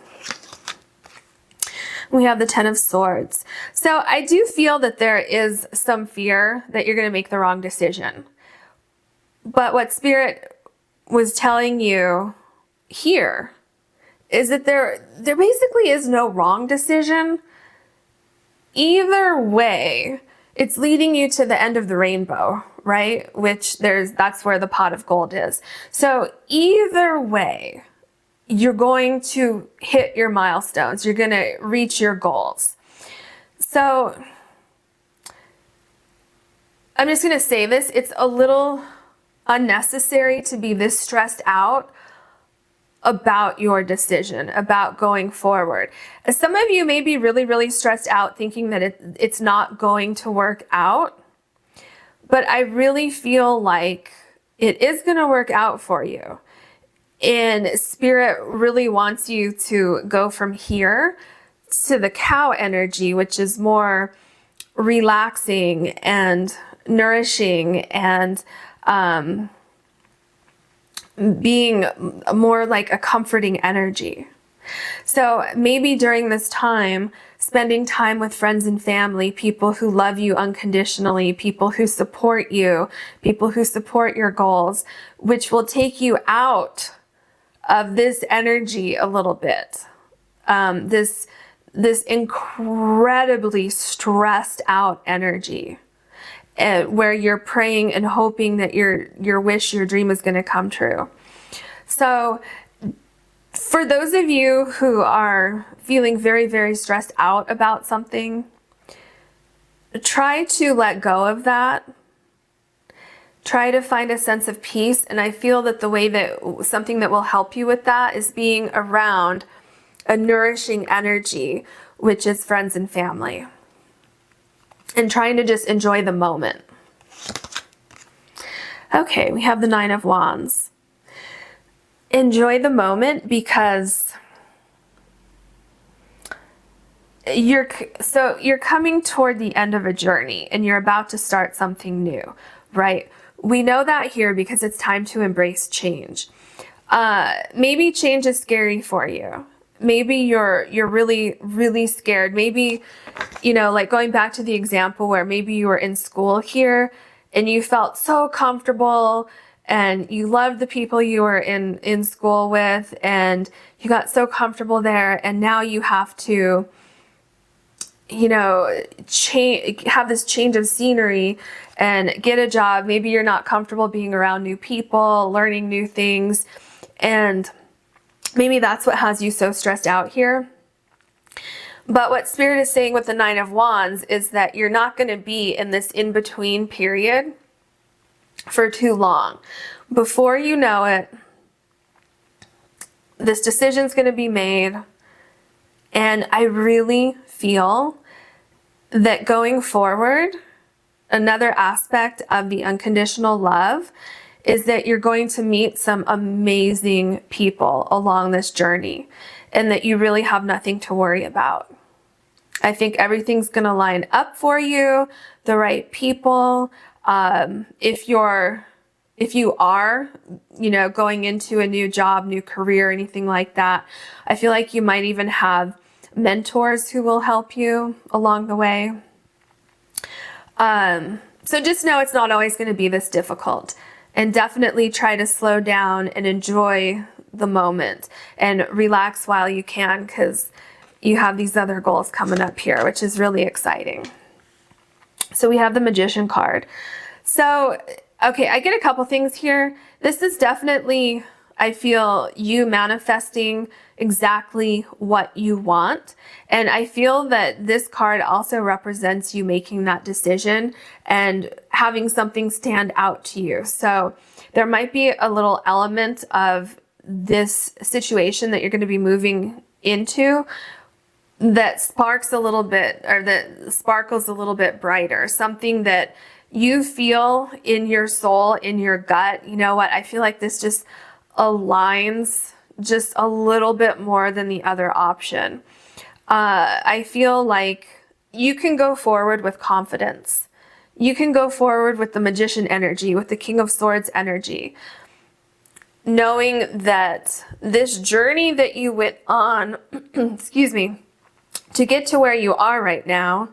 S1: We have the Ten of Swords. So I do feel that there is some fear that you're going to make the wrong decision. But what Spirit was telling you here is that there basically is no wrong decision. Either way, it's leading you to the end of the rainbow, right? That's where the pot of gold is. So either way, you're going to hit your milestones. You're going to reach your goals. So I'm just going to say this. It's a little unnecessary to be this stressed out about your decision, about going forward. Some of you may be really, really stressed out thinking that it's not going to work out, but I really feel like it is going to work out for you. And Spirit really wants you to go from here to the cow energy, which is more relaxing and nourishing and being more like a comforting energy. So maybe during this time, spending time with friends and family, people who love you unconditionally, people who support you, people who support your goals, which will take you out of this energy a little bit. This incredibly stressed out energy. Where you're praying and hoping that your wish, your dream is going to come true. So for those of you who are feeling very, very stressed out about something, try to let go of that. Try to find a sense of peace. And I feel that the way that something that will help you with that is being around a nourishing energy, which is friends and family. And trying to just enjoy the moment. Okay, we have the Nine of Wands. Enjoy the moment because you're coming toward the end of a journey and you're about to start something new, right? We know that here because it's time to embrace change. Maybe change is scary for you. Maybe you're really, really scared. Maybe, like going back to the example where maybe you were in school here and you felt so comfortable and you loved the people you were in school with and you got so comfortable there, and now you have to you know, have this change of scenery and get a job. Maybe you're not comfortable being around new people, learning new things, and maybe that's what has you so stressed out here. But what Spirit is saying with the Nine of Wands is that you're not going to be in this in-between period for too long. Before you know it, this decision's going to be made. And I really feel that going forward, another aspect of the unconditional love is that you're going to meet some amazing people along this journey, and that you really have nothing to worry about. I think everything's going to line up for you, the right people. If you are, you know, going into a new job, new career, anything like that, I feel like you might even have mentors who will help you along the way. So just know it's not always going to be this difficult, and definitely try to slow down and enjoy the moment and relax while you can, because you have these other goals coming up here, which is really exciting. So we have the Magician card. So, okay, I get a couple things here. This is definitely, I feel, you manifesting exactly what you want. And I feel that this card also represents you making that decision and having something stand out to you. So there might be a little element of this situation that you're going to be moving into that sparks a little bit, or that sparkles a little bit brighter. Something that you feel in your soul, in your gut, you know what, I feel like this just aligns just a little bit more than the other option. I feel like you can go forward with confidence. You can go forward with the Magician energy, with the King of Swords energy, knowing that this journey that you went on, excuse me, to get to where you are right now,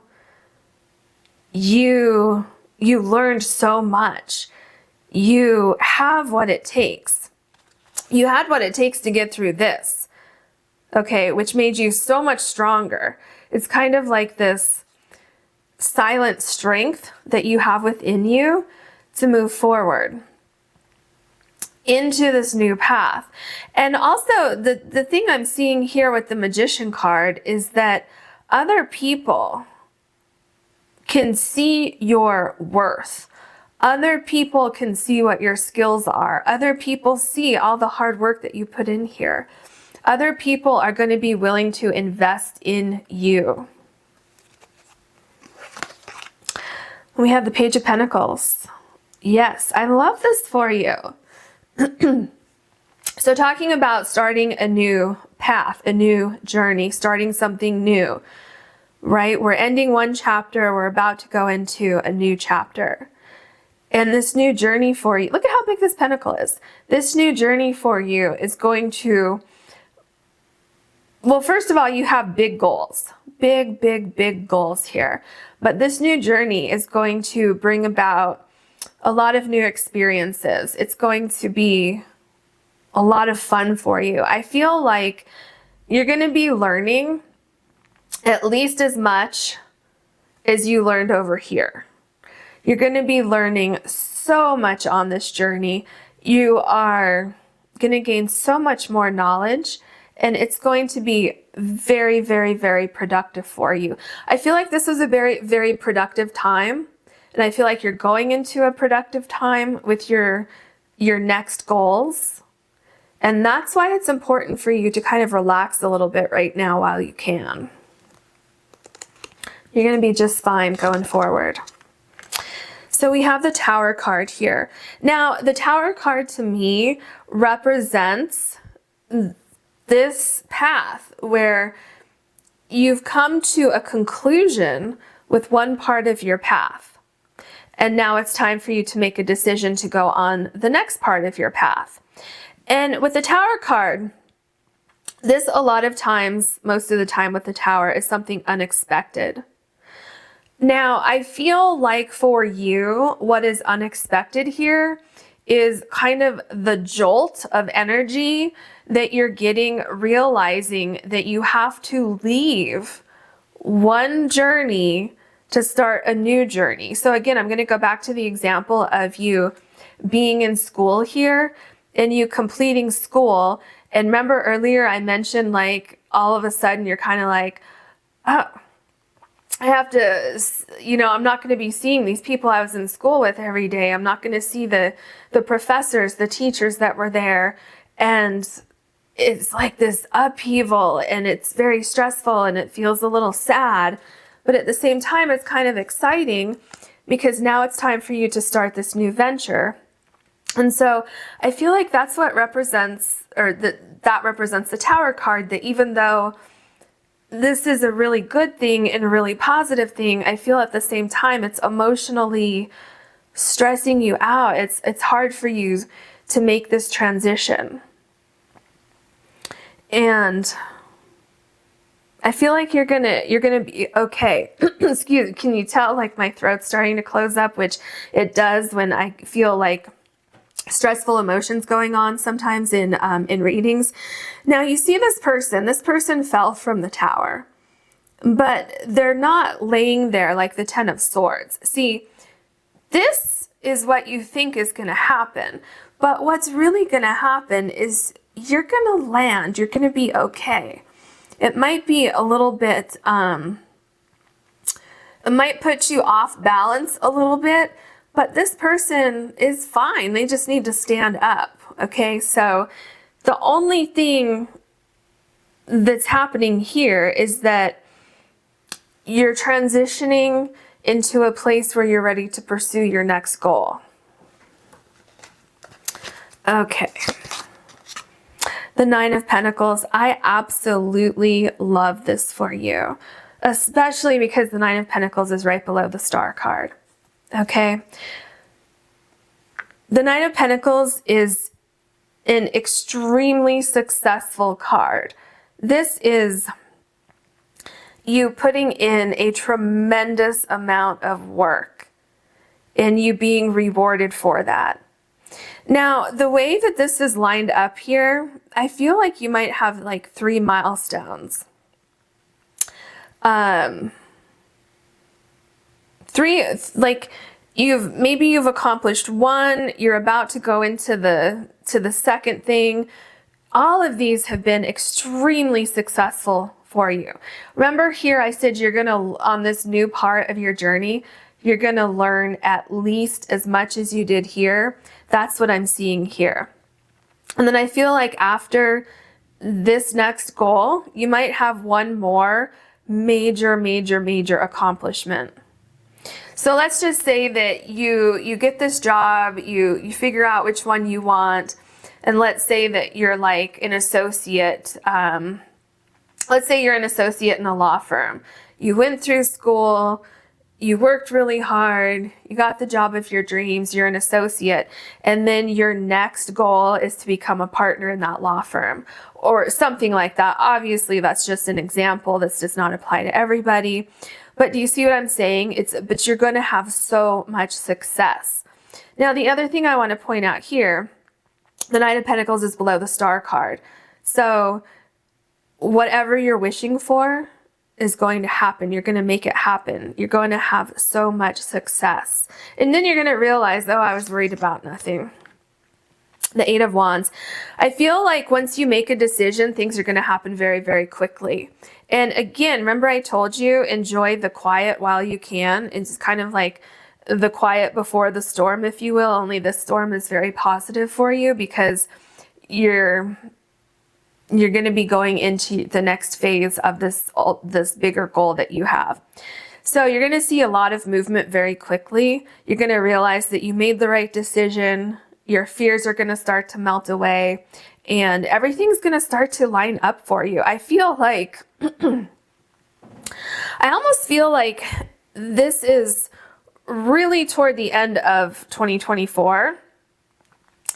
S1: you learned so much. You have what it takes. You had what it takes to get through this, okay, which made you so much stronger. It's kind of like this silent strength that you have within you to move forward into this new path. And also the thing I'm seeing here with the Magician card is that other people can see your worth. Other people can see what your skills are. Other people see all the hard work that you put in here. Other people are going to be willing to invest in you. We have the Page of Pentacles. Yes, I love this for you. So talking about starting a new path, a new journey, starting something new, right? We're ending one chapter. We're about to go into a new chapter. And this new journey for you, look at how big this pentacle is. This new journey for you is going to, well, first of all, you have big goals, big goals here. But this new journey is going to bring about a lot of new experiences. It's going to be a lot of fun for you. I feel like you're going to be learning at least as much as you learned over here. You're going to be learning so much on this journey. You are going to gain so much more knowledge, and it's going to be very productive for you. I feel like this was a very productive time, and I feel like you're going into a productive time with your next goals. And that's why it's important for you to kind of relax a little bit right now while you can. You're going to be just fine going forward. So we have the Tower card here. Now, the Tower card to me represents this path where you've come to a conclusion with one part of your path. And now it's time for you to make a decision to go on the next part of your path. And with the Tower card, this a lot of times, most of the time with the Tower, is something unexpected. Now, I feel like for you, what is unexpected here is kind of the jolt of energy that you're getting, realizing that you have to leave one journey to start a new journey. So again, I'm going to go back to the example of you being in school here and you completing school. And remember earlier I mentioned like all of a sudden you're kind of like, oh, I have to, you know, I'm not going to be seeing these people I was in school with every day. I'm not going to see the professors, the teachers that were there. And it's like this upheaval and it's very stressful and it feels a little sad. But at the same time, it's kind of exciting because now it's time for you to start this new venture. And so I feel like that's what represents, or that represents the Tower card, that even though this is a really good thing and a really positive thing, I feel at the same time it's emotionally stressing you out. It's hard for you to make this transition. And I feel like you're gonna be okay. Excuse me, can you tell like my throat's starting to close up, which it does when I feel like stressful emotions going on sometimes in readings. Now you see this person fell from the tower, but they're not laying there like the 10 of Swords. See, this is what you think is going to happen, but what's really going to happen is you're going to land, you're going to be okay. It might be a little bit, it might put you off balance a little bit, but this person is fine. They just need to stand up, okay? So the only thing that's happening here is that you're transitioning into a place where you're ready to pursue your next goal. Okay. The Nine of Pentacles. I absolutely love this for you, especially because the Nine of Pentacles is right below the Star card. Okay. The Nine of Pentacles is an extremely successful card. This is you putting in a tremendous amount of work and you being rewarded for that. Now, the way that this is lined up here, I feel like you might have like 3 milestones. Like you've accomplished one, you're about to go into the second thing. All of these have been extremely successful for you. Remember here I said you're going to, on this new part of your journey, you're going to learn at least as much as you did here. That's what I'm seeing here. And then I feel like after this next goal, you might have one more major accomplishment. So let's just say that you get this job, you figure out which one you want, and let's say that you're like an associate. Let's say you're an associate in a law firm. You went through school, you worked really hard, you got the job of your dreams, you're an associate, and then your next goal is to become a partner in that law firm or something like that. Obviously, that's just an example. This does not apply to everybody. But do you see what I'm saying? But you're going to have so much success. Now, the other thing I want to point out here, the Knight of Pentacles is below the Star card. So whatever you're wishing for is going to happen. You're going to make it happen. You're going to have so much success. And then you're going to realize, oh, I was worried about nothing. The Eight of Wands. I feel like once you make a decision, things are going to happen very quickly. And again, remember I told you, enjoy the quiet while you can. It's kind of like the quiet before the storm, if you will. Only this storm is very positive for you because you're going to be going into the next phase of this bigger goal that you have. So you're going to see a lot of movement very quickly. You're going to realize that you made the right decision. Your fears are going to start to melt away and everything's going to start to line up for you. I feel like, I almost feel like this is really toward the end of 2024.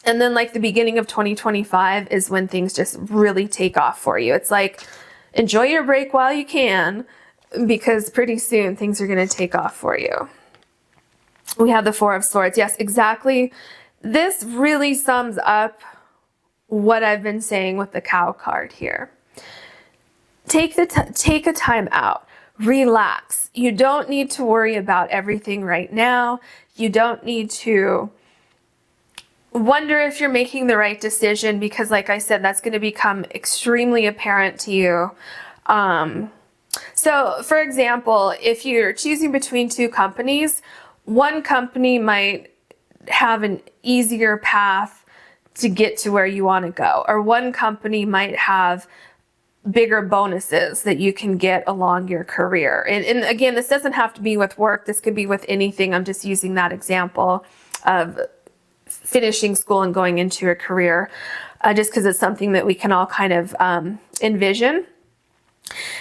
S1: And then like the beginning of 2025 is when things just really take off for you. It's like, enjoy your break while you can, because pretty soon things are going to take off for you. We have the Four of Swords. Yes, exactly. This really sums up what I've been saying with the Cow card here. Take a time out. relax. You don't need to worry about everything right now. You don't need to wonder if you're making the right decision, because like I said, that's going to become extremely apparent to you. So for example, if you're choosing between two companies, one company might have an easier path to get to where you want to go, or one company might have bigger bonuses that you can get along your career. And again, this doesn't have to be with work. This could be with anything. I'm just using that example of finishing school and going into a career, just because it's something that we can all kind of envision.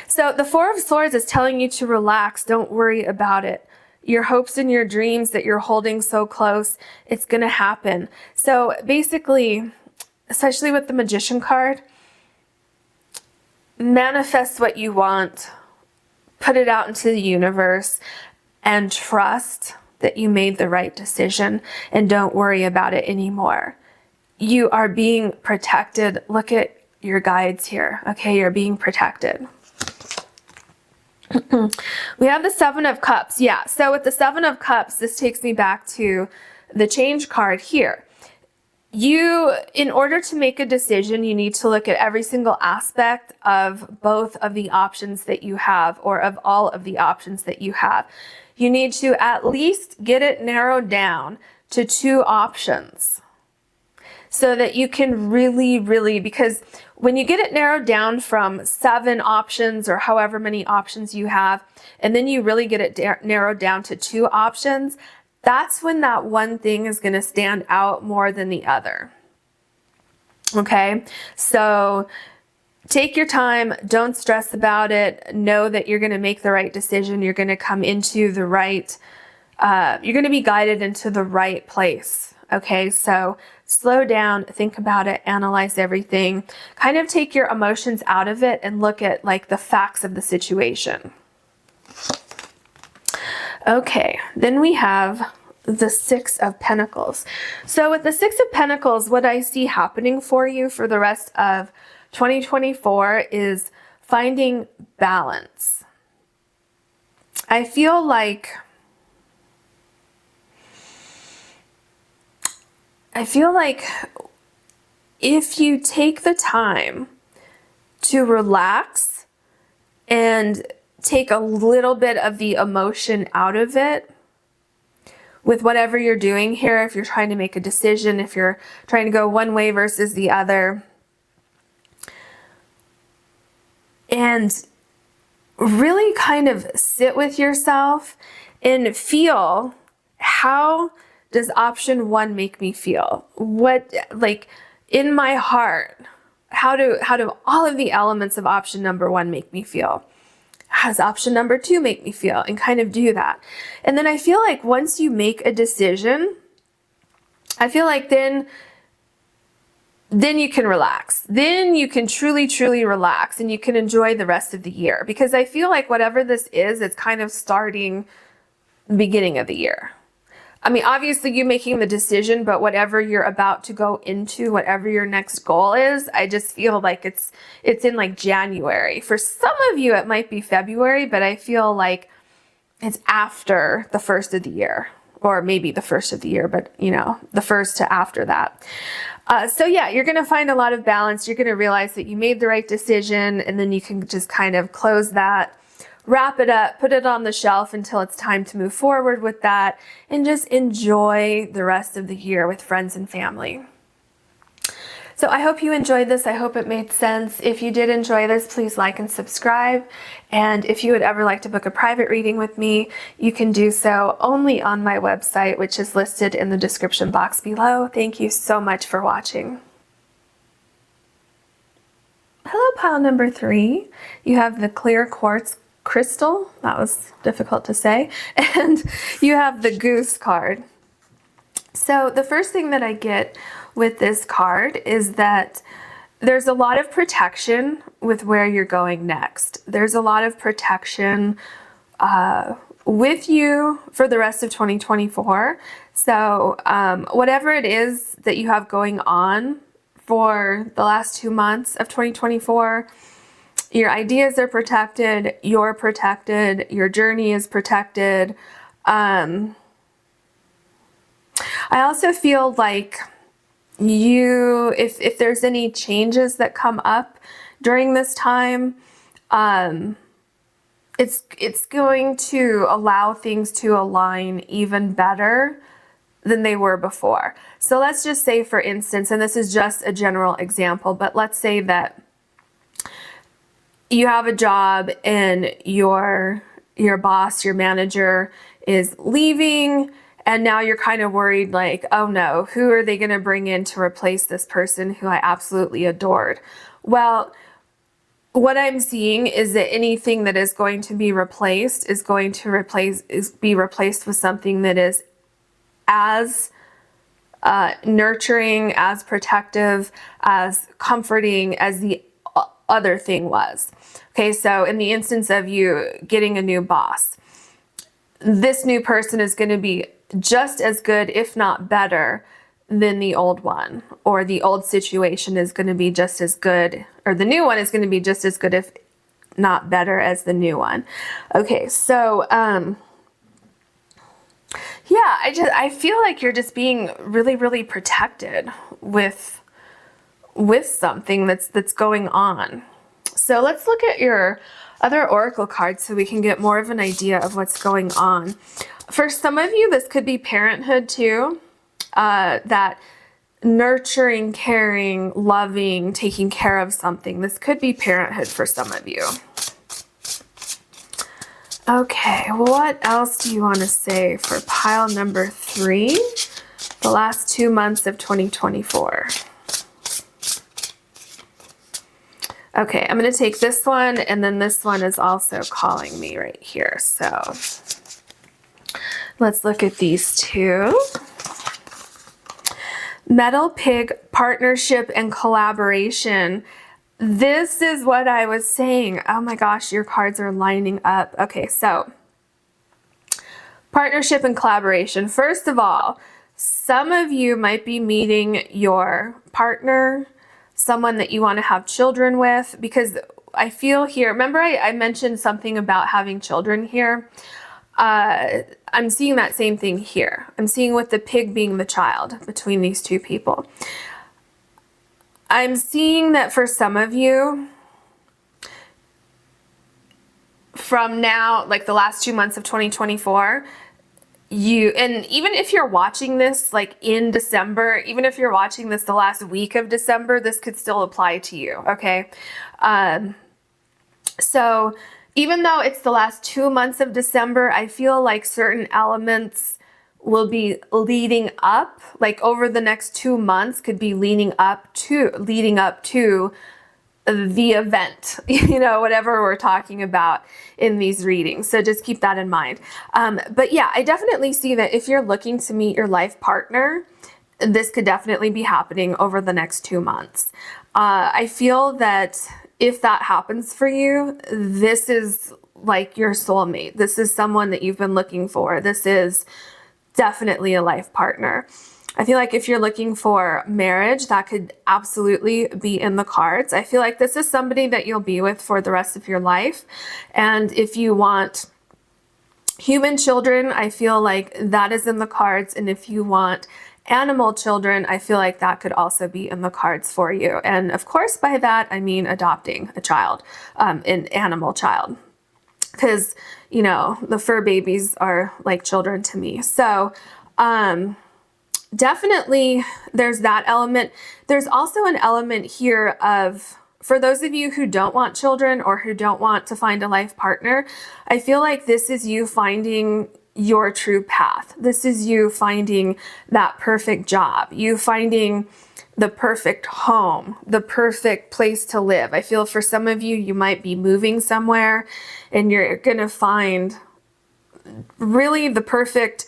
S1: So the Four of Swords is telling you to relax. Don't worry about it. Your hopes and your dreams that you're holding so close, it's going to happen. So basically, especially with the Magician card, manifest what you want, put it out into the universe, and trust that you made the right decision, and don't worry about it anymore. You are being protected. Look at your guides here. Okay, you're being protected. We have the Seven of Cups. Yeah, so with the Seven of Cups, this takes me back to the Change card here. You, in order to make a decision, you need to look at every single aspect of both of the options that you have, or of all of the options that you have. You need to at least get it narrowed down to 2 options, so that you can really, because when you get it narrowed down from 7 options or however many options you have, and then you really get it narrowed down to 2 options, that's when that one thing is going to stand out more than the other. Okay, so take your time. Don't stress about it. Know that you're going to make the right decision. You're going to come into the right, you're going to be guided into the right place. Okay, so slow down, think about it, analyze everything, kind of take your emotions out of it and look at like the facts of the situation. Okay, then we have the Six of Pentacles. So with the Six of Pentacles, what I see happening for you for the rest of 2024 is finding balance. I feel like if you take the time to relax and take a little bit of the emotion out of it with whatever you're doing here, if you're trying to make a decision, if you're trying to go one way versus the other, and really kind of sit with yourself and feel, how does option 1 make me feel? What, like in my heart, how do all of the elements of option number 1 make me feel? How does option number 2 make me feel? And kind of do that. And then I feel like once you make a decision, I feel like then you can relax. Then you can truly relax, and you can enjoy the rest of the year. Because I feel like whatever this is, it's kind of starting the beginning of the year. I mean, obviously you making the decision, but whatever you're about to go into, whatever your next goal is, I just feel like it's in like January. For some of you, it might be February, but I feel like it's after the first of the year, or maybe the first of the year, but you know, the first to after that. So yeah, you're going to find a lot of balance. You're going to realize that you made the right decision, and then you can just kind of close that, wrap it up, put it on the shelf until it's time to move forward with that, and just enjoy the rest of the year with friends and family. So I hope you enjoyed this. I hope it made sense. If you did enjoy this, please like and subscribe. And if you would ever like to book a private reading with me, you can do so only on my website, which is listed in the description box below. Thank you so much for watching. Hello, pile number 3. You have the clear quartz crystal. That was difficult to say. And you have the goose card. So the first thing that I get with this card is that there's a lot of protection with where you're going next. There's a lot of protection with you for the rest of 2024. So whatever it is that you have going on for the last 2 months of 2024, Your ideas are protected, you're protected, your journey is protected. I also feel like if there's any changes that come up during this time, it's going to allow things to align even better than they were before. So let's just say, for instance, and this is just a general example, but let's say that you have a job and your boss, your manager is leaving, and now you're kind of worried, like, oh no, who are they going to bring in to replace this person who I absolutely adored? Well, what I'm seeing is that anything that is going to be replaced is going to be replaced with something that is as nurturing, as protective, as comforting as the other thing was. Okay, so in the instance of you getting a new boss, this new person is going to be just as good, if not better, than the old one, or the old situation is going to be just as good, or the new one is going to be just as good, if not better, as the new one. Okay, so yeah, I feel like you're just being really, really protected with something that's going on. So let's look at your other oracle cards so we can get more of an idea of what's going on. For some of you, this could be parenthood too. That nurturing, caring, loving, taking care of something. This could be parenthood for some of you. Okay, what else do you want to say for pile number 3, the last 2 months of 2024? Okay, I'm going to take this one, and then this one is also calling me right here. So let's look at these two. Metal Pig, partnership and collaboration. This is what I was saying. Oh my gosh, your cards are lining up. Okay, so partnership and collaboration. First of all, some of you might be meeting your partner, someone that you want to have children with, because I feel here, remember I mentioned something about having children here? I'm seeing that same thing here. I'm seeing with the pig being the child between these two people. I'm seeing that for some of you, from now, like the last 2 months of 2024, and even if you're watching this like in December, even if you're watching this the last week of December, this could still apply to you, okay? So even though it's the last 2 months of December, I feel like certain elements will be leading up, like over the next 2 months could be leading up to the event, you know, whatever we're talking about in these readings. So just keep that in mind. But yeah, I definitely see that if you're looking to meet your life partner, this could definitely be happening over the next 2 months. I feel that if that happens for you, this is like your soulmate. This is someone that you've been looking for. This is definitely a life partner. I feel like if you're looking for marriage, that could absolutely be in the cards. I feel like this is somebody that you'll be with for the rest of your life. And if you want human children, I feel like that is in the cards. And if you want animal children, I feel like that could also be in the cards for you. And of course, by that, I mean adopting a child, an animal child. Because, you know, the fur babies are like children to me. So, definitely there's that element. There's also an element here of, for those of you who don't want children or who don't want to find a life partner, I feel like this is you finding your true path. This is you finding that perfect job, you finding the perfect home, the perfect place to live. I feel for some of you, you might be moving somewhere and you're going to find really the perfect,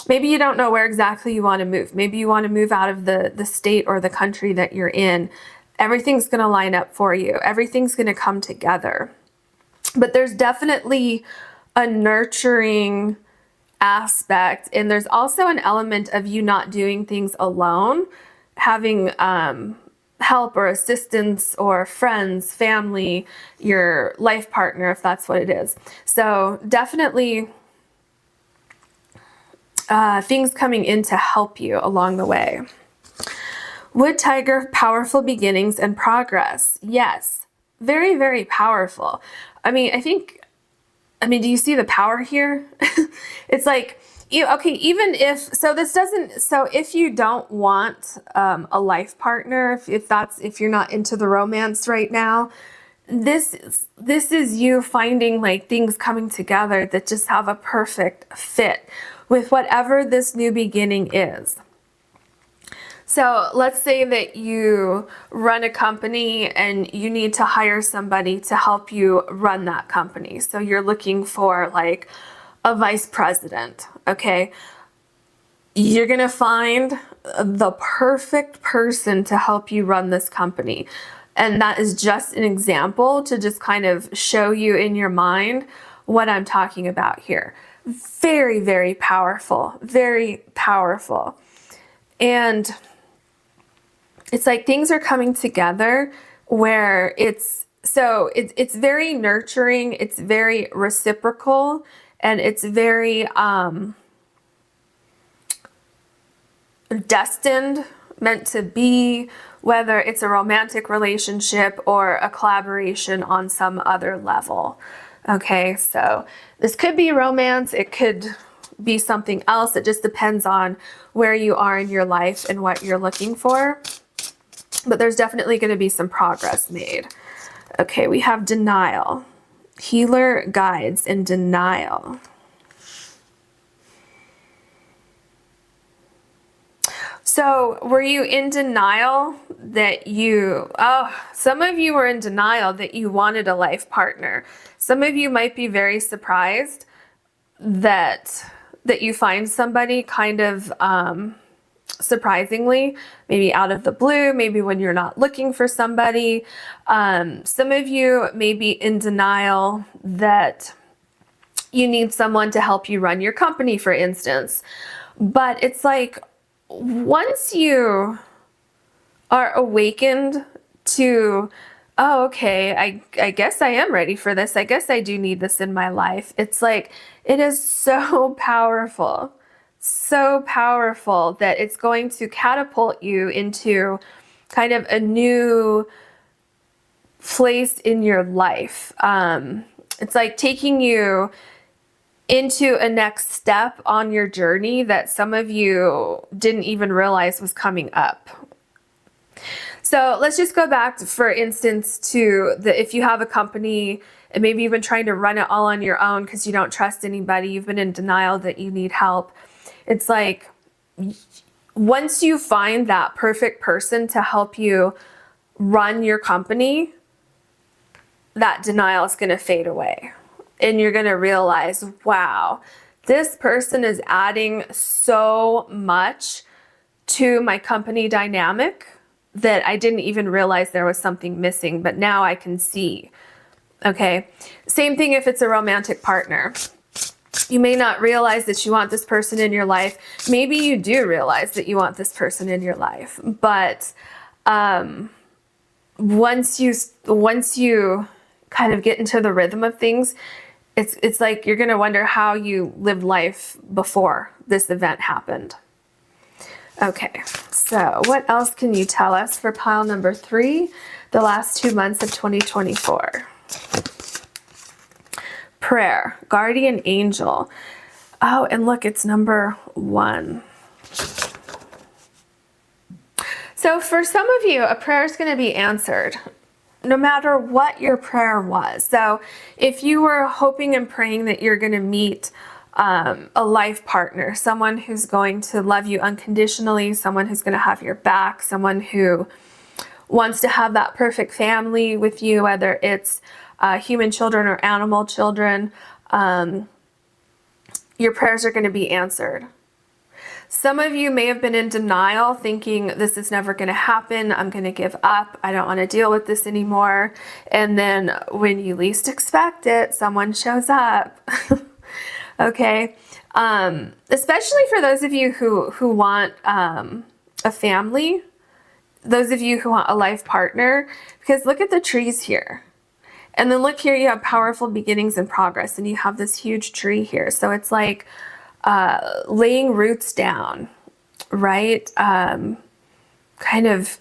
S1: maybe you don't know where exactly you want to move. Maybe you want to move out of the state or the country that you're in. Everything's going to line up for you. Everything's going to come together. But there's definitely a nurturing aspect. And there's also an element of you not doing things alone, having help or assistance or friends, family, your life partner, if that's what it is. So definitely things coming in to help you along the way. Wood Tiger, powerful beginnings and progress. Yes, very, very powerful. I mean, do you see the power here? It's like, okay, even if, so if you don't want a life partner, if you're not into the romance right now, this is you finding like things coming together that just have a perfect fit with whatever this new beginning is. So let's say that you run a company and you need to hire somebody to help you run that company. So you're looking for like a vice president, okay? You're gonna find the perfect person to help you run this company. And that is just an example to just kind of show you in your mind what I'm talking about here. Very, very powerful, very powerful. And it's like things are coming together where it's very nurturing, it's very reciprocal, and it's very destined, meant to be, whether it's a romantic relationship or a collaboration on some other level. Okay, so this could be romance, it could be something else. It just depends on where you are in your life and what you're looking for. But there's definitely going to be some progress made. Okay, we have denial. Healer guides in denial. So were you in denial that some of you were in denial that you wanted a life partner. Some of you might be very surprised that you find somebody kind of surprisingly, maybe out of the blue, maybe when you're not looking for somebody. Some of you may be in denial that you need someone to help you run your company, for instance. But it's like, once you are awakened to, oh, okay, I guess I am ready for this. I guess I do need this in my life. It's like, it is so powerful that it's going to catapult you into kind of a new place in your life. It's like taking you into a next step on your journey that some of you didn't even realize was coming up. So let's just go back, for instance, to if you have a company and maybe you've been trying to run it all on your own because you don't trust anybody, you've been in denial that you need help. It's like, once you find that perfect person to help you run your company, that denial is going to fade away. And you're going to realize, wow, this person is adding so much to my company dynamic that I didn't even realize there was something missing, but now I can see. Okay. Same thing if it's a romantic partner. You may not realize that you want this person in your life. Maybe you do realize that you want this person in your life, but once you kind of get into the rhythm of things, it's like you're going to wonder how you lived life before this event happened. Okay, so what else can you tell us for pile number 3, the last 2 months of 2024? Prayer, guardian angel. Oh, and look, it's number 1. So for some of you, a prayer is going to be answered, no matter what your prayer was. So if you were hoping and praying that you're going to meet a life partner, someone who's going to love you unconditionally, someone who's going to have your back, someone who wants to have that perfect family with you, whether it's human children or animal children, your prayers are going to be answered. Some of you may have been in denial, thinking this is never going to happen. I'm going to give up. I don't want to deal with this anymore. And then when you least expect it, someone shows up. Okay. Especially for those of you who want a family. those of you who want a life partner, because look at the trees here. And then look here, you have powerful beginnings and progress, and you have this huge tree here. So it's like laying roots down, right? Kind of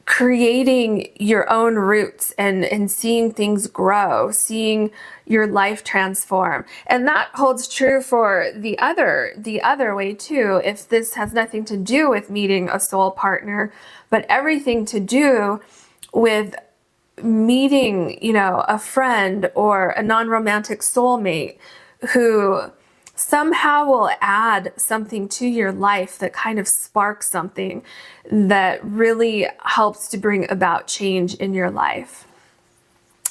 S1: creating your own roots and seeing things grow, seeing your life transform. And that holds true for the other way too. If this has nothing to do with meeting a soul partner, but everything to do with meeting, you know, a friend or a non-romantic soulmate who somehow will add something to your life that kind of sparks something that really helps to bring about change in your life.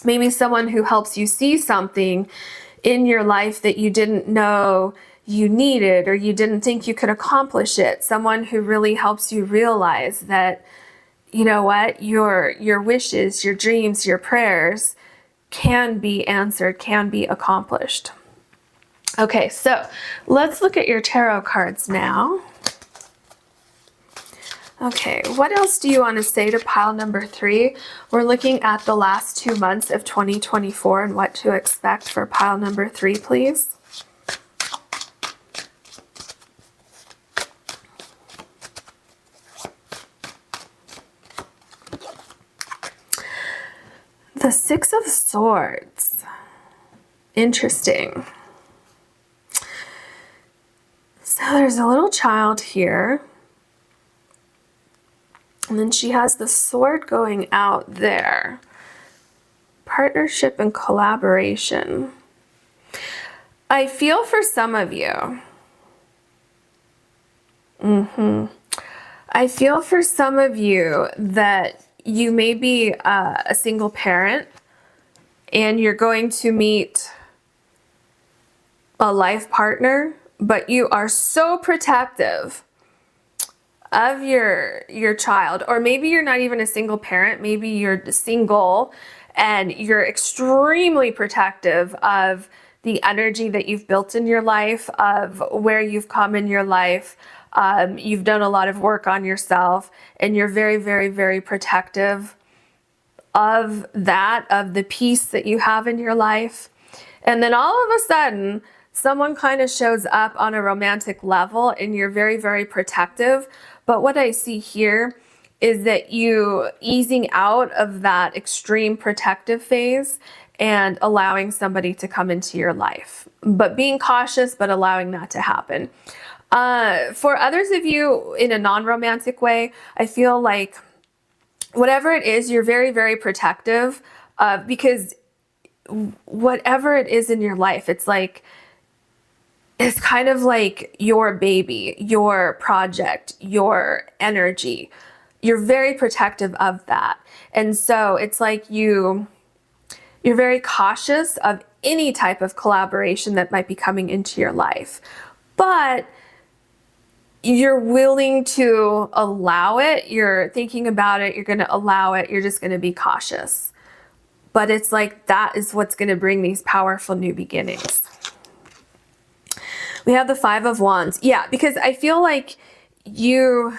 S1: Maybe someone who helps you see something in your life that you didn't know you needed, or you didn't think you could accomplish it. Someone who really helps you realize that, you know what, your wishes, your dreams, your prayers can be answered, can be accomplished. Okay, so let's look at your tarot cards now. Okay, what else do you want to say to pile number 3? We're looking at the last 2 months of 2024 and what to expect for pile number 3, please. The 6 of Swords. Interesting. So there's a little child here. And then she has the sword going out there. Partnership and collaboration. I feel for some of you. I feel for some of you that you may be a single parent and you're going to meet a life partner, but you are so protective of your child. Or maybe you're not even a single parent, maybe you're single and you're extremely protective of the energy that you've built in your life, of where you've come in your life. You've done a lot of work on yourself and you're very, very, very protective of that, of the peace that you have in your life. And then all of a sudden, someone kind of shows up on a romantic level and you're very, very protective. But what I see here is that you easing out of that extreme protective phase and allowing somebody to come into your life. But being cautious, but allowing that to happen. For others of you in a non-romantic way, I feel like whatever it is, you're very, very protective because whatever it is in your life, it's kind of like your baby, your project, your energy. You're very protective of that. And so it's like you're very cautious of any type of collaboration that might be coming into your life. But you're willing to allow it. You're thinking about it. You're going to allow it. You're just going to be cautious. But it's like that is what's going to bring these powerful new beginnings. We have the 5 of Wands. Yeah, because I feel like you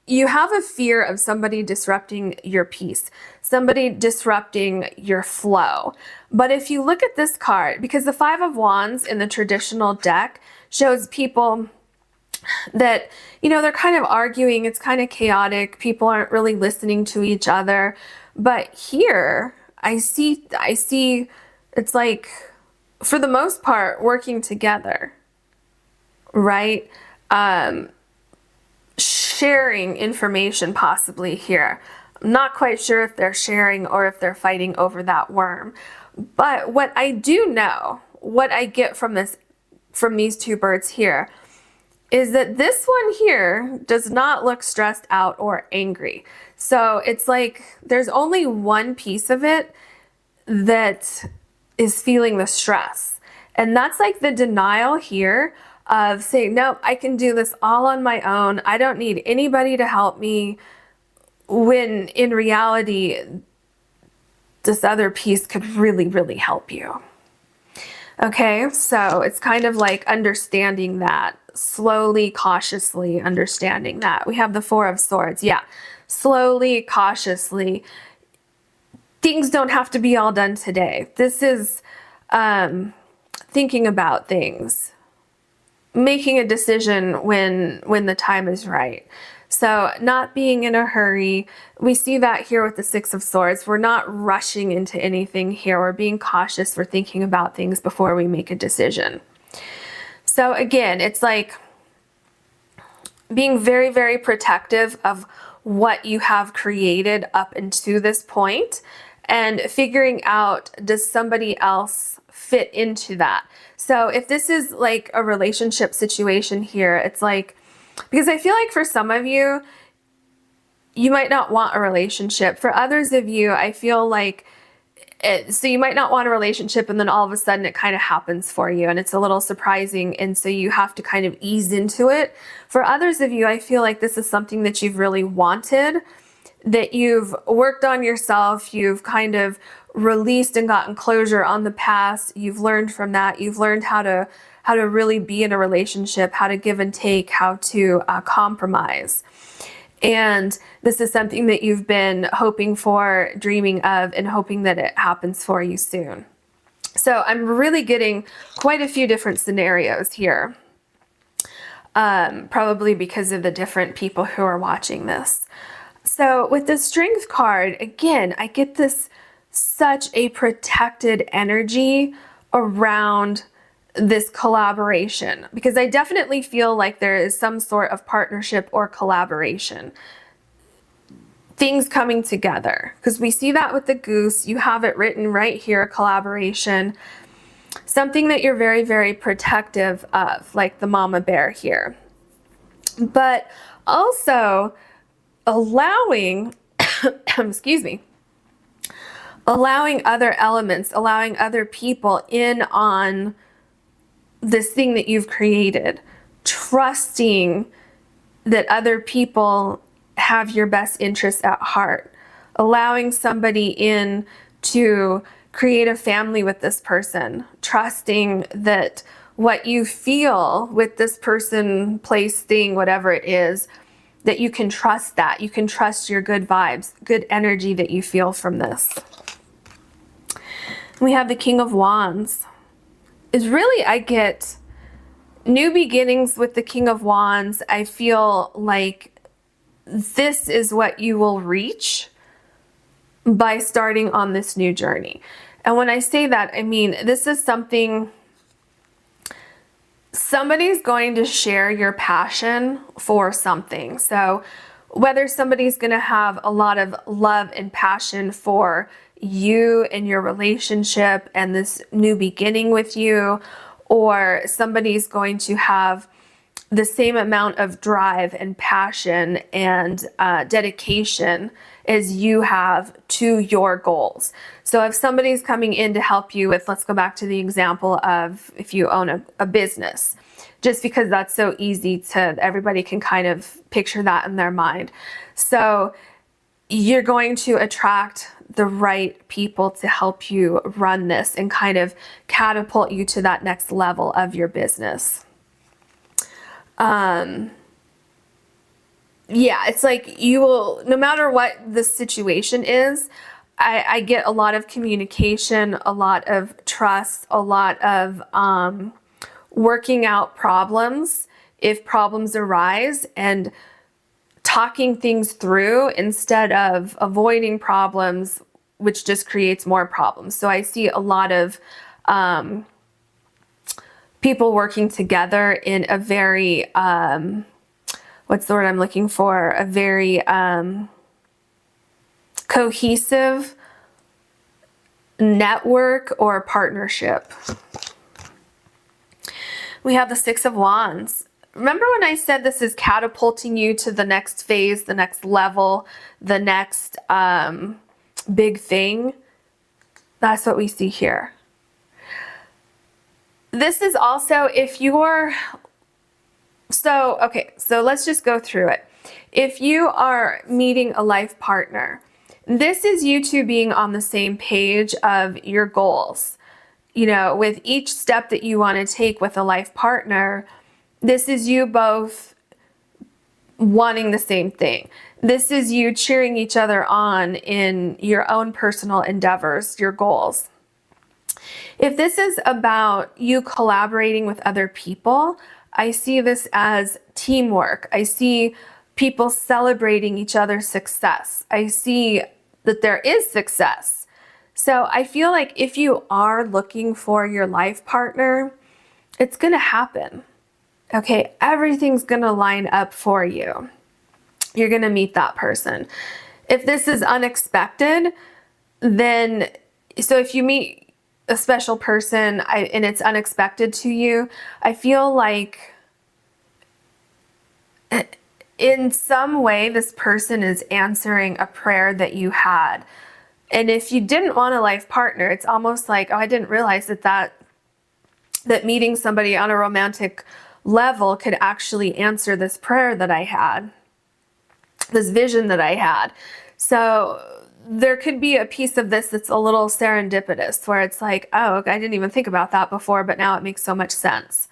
S1: have a fear of somebody disrupting your peace, somebody disrupting your flow. But if you look at this card, because the 5 of Wands in the traditional deck shows people that, you know, they're kind of arguing, it's kind of chaotic, people aren't really listening to each other. But here, I see it's like, for the most part, working together, right? Sharing information possibly here. I'm not quite sure if they're sharing or if they're fighting over that worm. But what I do know, what I get from these two birds here, is that this one here does not look stressed out or angry. So it's like there's only one piece of it that is feeling the stress. And that's like the denial here of saying, nope, I can do this all on my own. I don't need anybody to help me. When in reality, this other piece could really, really help you. Okay, so it's kind of like understanding that, slowly, cautiously understanding that. We have the 4 of Swords. Yeah, slowly, cautiously. Things don't have to be all done today. This is thinking about things, making a decision when the time is right. So not being in a hurry. We see that here with the Six of Swords. We're not rushing into anything here. We're being cautious. We're thinking about things before we make a decision. So again, it's like being very, very protective of what you have created up into this point and figuring out, does somebody else fit into that? So if this is like a relationship situation here, it's like, because I feel like for some of you, you might not want a relationship. For others of you, I feel like so you might not want a relationship and then all of a sudden it kind of happens for you and it's a little surprising, and so you have to kind of ease into it. For others of you, I feel like this is something that you've really wanted, that you've worked on yourself, you've kind of released and gotten closure on the past, you've learned from that, you've learned how to really be in a relationship, how to give and take, how to compromise. And this is something that you've been hoping for, dreaming of, and hoping that it happens for you soon. So I'm really getting quite a few different scenarios here, probably because of the different people who are watching this. So with the Strength card, again, I get this such a protected energy around this collaboration, because I definitely feel like there is some sort of partnership or collaboration, things coming together, because we see that with the goose. You have it written right here, collaboration, something that you're very, very protective of, like the mama bear here, but also allowing excuse me, allowing other elements, allowing other people in on this thing that you've created, trusting that other people have your best interests at heart, allowing somebody in to create a family with this person, trusting that what you feel with this person, place, thing, whatever it is, that you can trust that. You can trust your good vibes, good energy that you feel from this. We have the King of Wands. Is really, I get new beginnings with the King of Wands. I feel like this is what you will reach by starting on this new journey. And when I say that, I mean, this is something, somebody's going to share your passion for something. So whether somebody's going to have a lot of love and passion for you and your relationship and this new beginning with you, or somebody's going to have the same amount of drive and passion and dedication as you have to your goals. So if somebody's coming in to help you with, let's go back to the example of if you own a business, just because that's so easy to, everybody can kind of picture that in their mind. So you're going to attract the right people to help you run this and kind of catapult you to that next level of your business. Yeah, it's like you will, no matter what the situation is, I get a lot of communication, a lot of trust, a lot of working out problems if problems arise, and talking things through instead of avoiding problems, which just creates more problems. So I see a lot of people working together in a very, what's the word I'm looking for? A very cohesive network or partnership. We have the Six of Wands. Remember when I said this is catapulting you to the next phase, the next level, the next big thing? That's what we see here. This is also if you're, so let's just go through it. If you are meeting a life partner, this is you two being on the same page of your goals. You know, with each step that you want to take with a life partner, this is you both wanting the same thing. This is you cheering each other on in your own personal endeavors, your goals. If this is about you collaborating with other people, I see this as teamwork. I see people celebrating each other's success. I see that there is success. So I feel like if you are looking for your life partner, it's going to happen. Okay, everything's going to line up for you. You're going to meet that person. If this is unexpected, then, so if you meet a special person and it's unexpected to you, I feel like in some way this person is answering a prayer that you had. And if you didn't want a life partner, it's almost like, oh, I didn't realize that meeting somebody on a romantic level could actually answer this prayer that I had, this vision that I had. So there could be a piece of this that's a little serendipitous, where it's like, oh, I didn't even think about that before, but now it makes so much sense.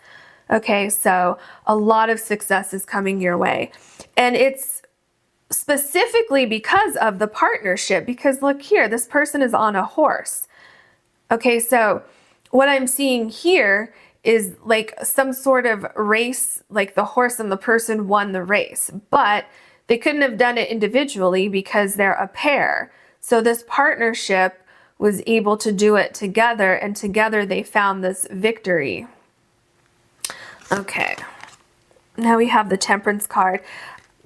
S1: Okay, so a lot of success is coming your way. And it's specifically because of the partnership, because look here, this person is on a horse. Okay, so what I'm seeing here is like some sort of race, like the horse and the person won the race, but they couldn't have done it individually because they're a pair. So this partnership was able to do it together, and together they found this victory. Okay, now we have the Temperance card.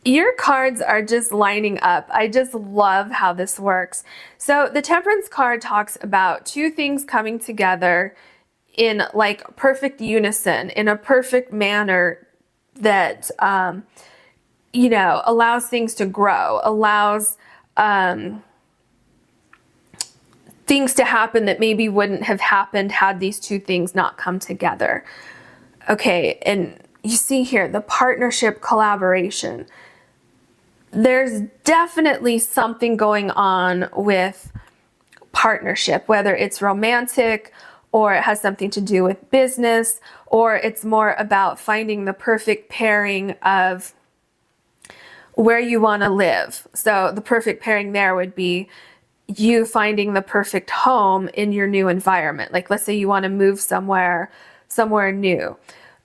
S1: Your cards are just lining up. I just love how this works. So the Temperance card talks about two things coming together in like perfect unison, in a perfect manner that, you know, allows things to grow, allows things to happen that maybe wouldn't have happened had these two things not come together. Okay, and you see here, the partnership collaboration. There's definitely something going on with partnership, whether it's romantic or it has something to do with business, or it's more about finding the perfect pairing of where you want to live. So the perfect pairing there would be you finding the perfect home in your new environment. Like let's say you want to move somewhere new.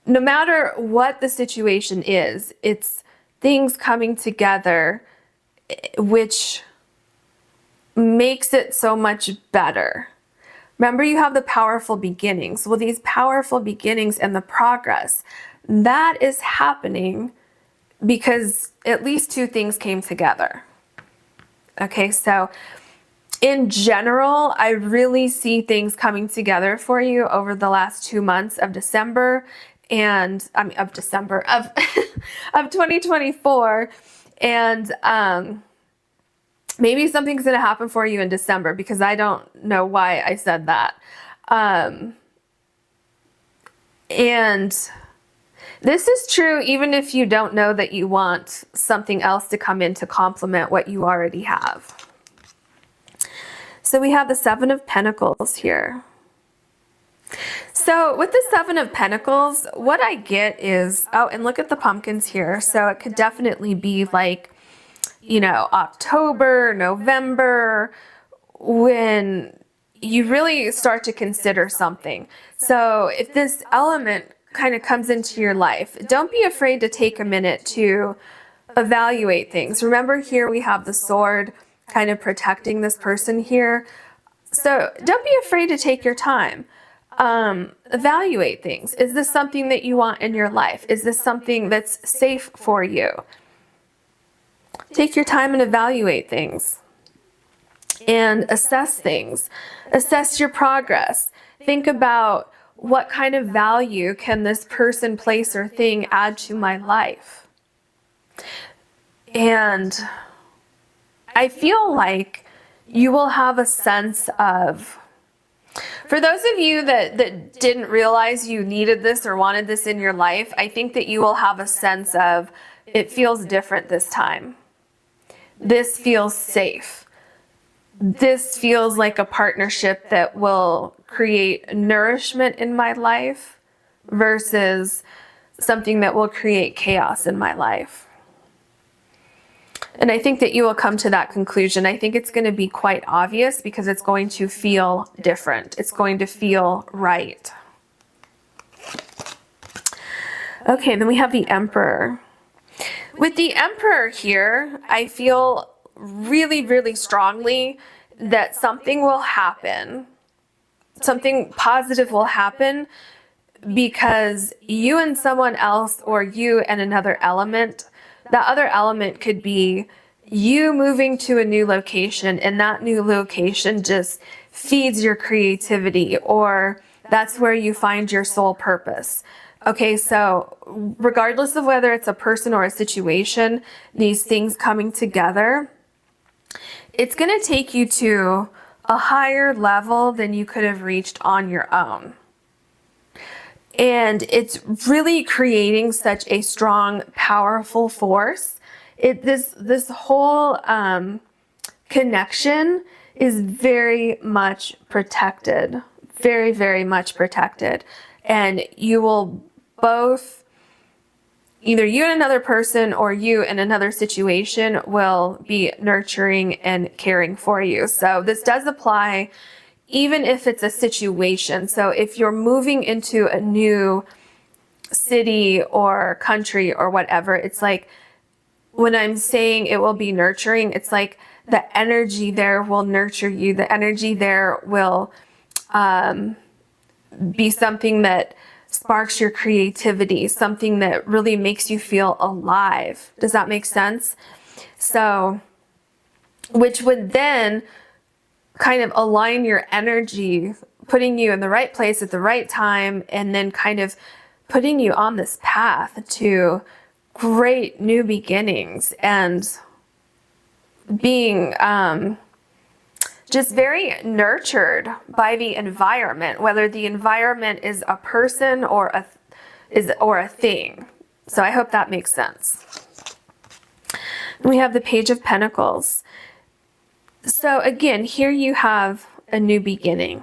S1: No matter what the situation is, it's things coming together which makes it so much better. Remember, you have the powerful beginnings. Well, these powerful beginnings and the progress, that is happening because at least two things came together. Okay, so in general, I really see things coming together for you over the last 2 months of December and of 2024, and maybe something's going to happen for you in December, because I don't know why I said that. And this is true even if you don't know that you want something else to come in to complement what you already have. So we have the Seven of Pentacles here. So with the Seven of Pentacles, what I get is, oh, and look at the pumpkins here. So it could definitely be like, you know, October, November, when you really start to consider something. So if this element kind of comes into your life, don't be afraid to take a minute to evaluate things. Remember, here we have the sword kind of protecting this person here. So don't be afraid to take your time. Evaluate things. Is this something that you want in your life? Is this something that's safe for you? Take your time and evaluate things and assess things. Assess your progress. Think about what kind of value can this person, place, or thing add to my life? And I feel like you will have a sense of, for those of you that didn't realize you needed this or wanted this in your life, I think that you will have a sense of, it feels different this time. This feels safe. This feels like a partnership that will create nourishment in my life versus something that will create chaos in my life. And I think that you will come to that conclusion. I think it's going to be quite obvious because it's going to feel different. It's going to feel right. Okay, then we have the Emperor. With the Emperor here, I feel really, really strongly that something will happen. Something positive will happen because you and someone else, or you and another element, that other element could be you moving to a new location, and that new location just feeds your creativity, or that's where you find your soul purpose. Okay, so regardless of whether it's a person or a situation, these things coming together, it's going to take you to a higher level than you could have reached on your own. And it's really creating such a strong, powerful force. This whole connection is very much protected, very, very much protected. And you will both, either you and another person or you and another situation, will be nurturing and caring for you. So this does apply even if it's a situation. So if you're moving into a new city or country or whatever, it's like, when I'm saying it will be nurturing, it's like the energy there will nurture you. The energy there will be something that sparks your creativity, something that really makes you feel alive. Does that make sense? So, which would then kind of align your energy, putting you in the right place at the right time, and then kind of putting you on this path to great new beginnings and being just very nurtured by the environment, whether the environment is a person or a thing. So I hope that makes sense. And we have the Page of Pentacles. So again, here you have a new beginning.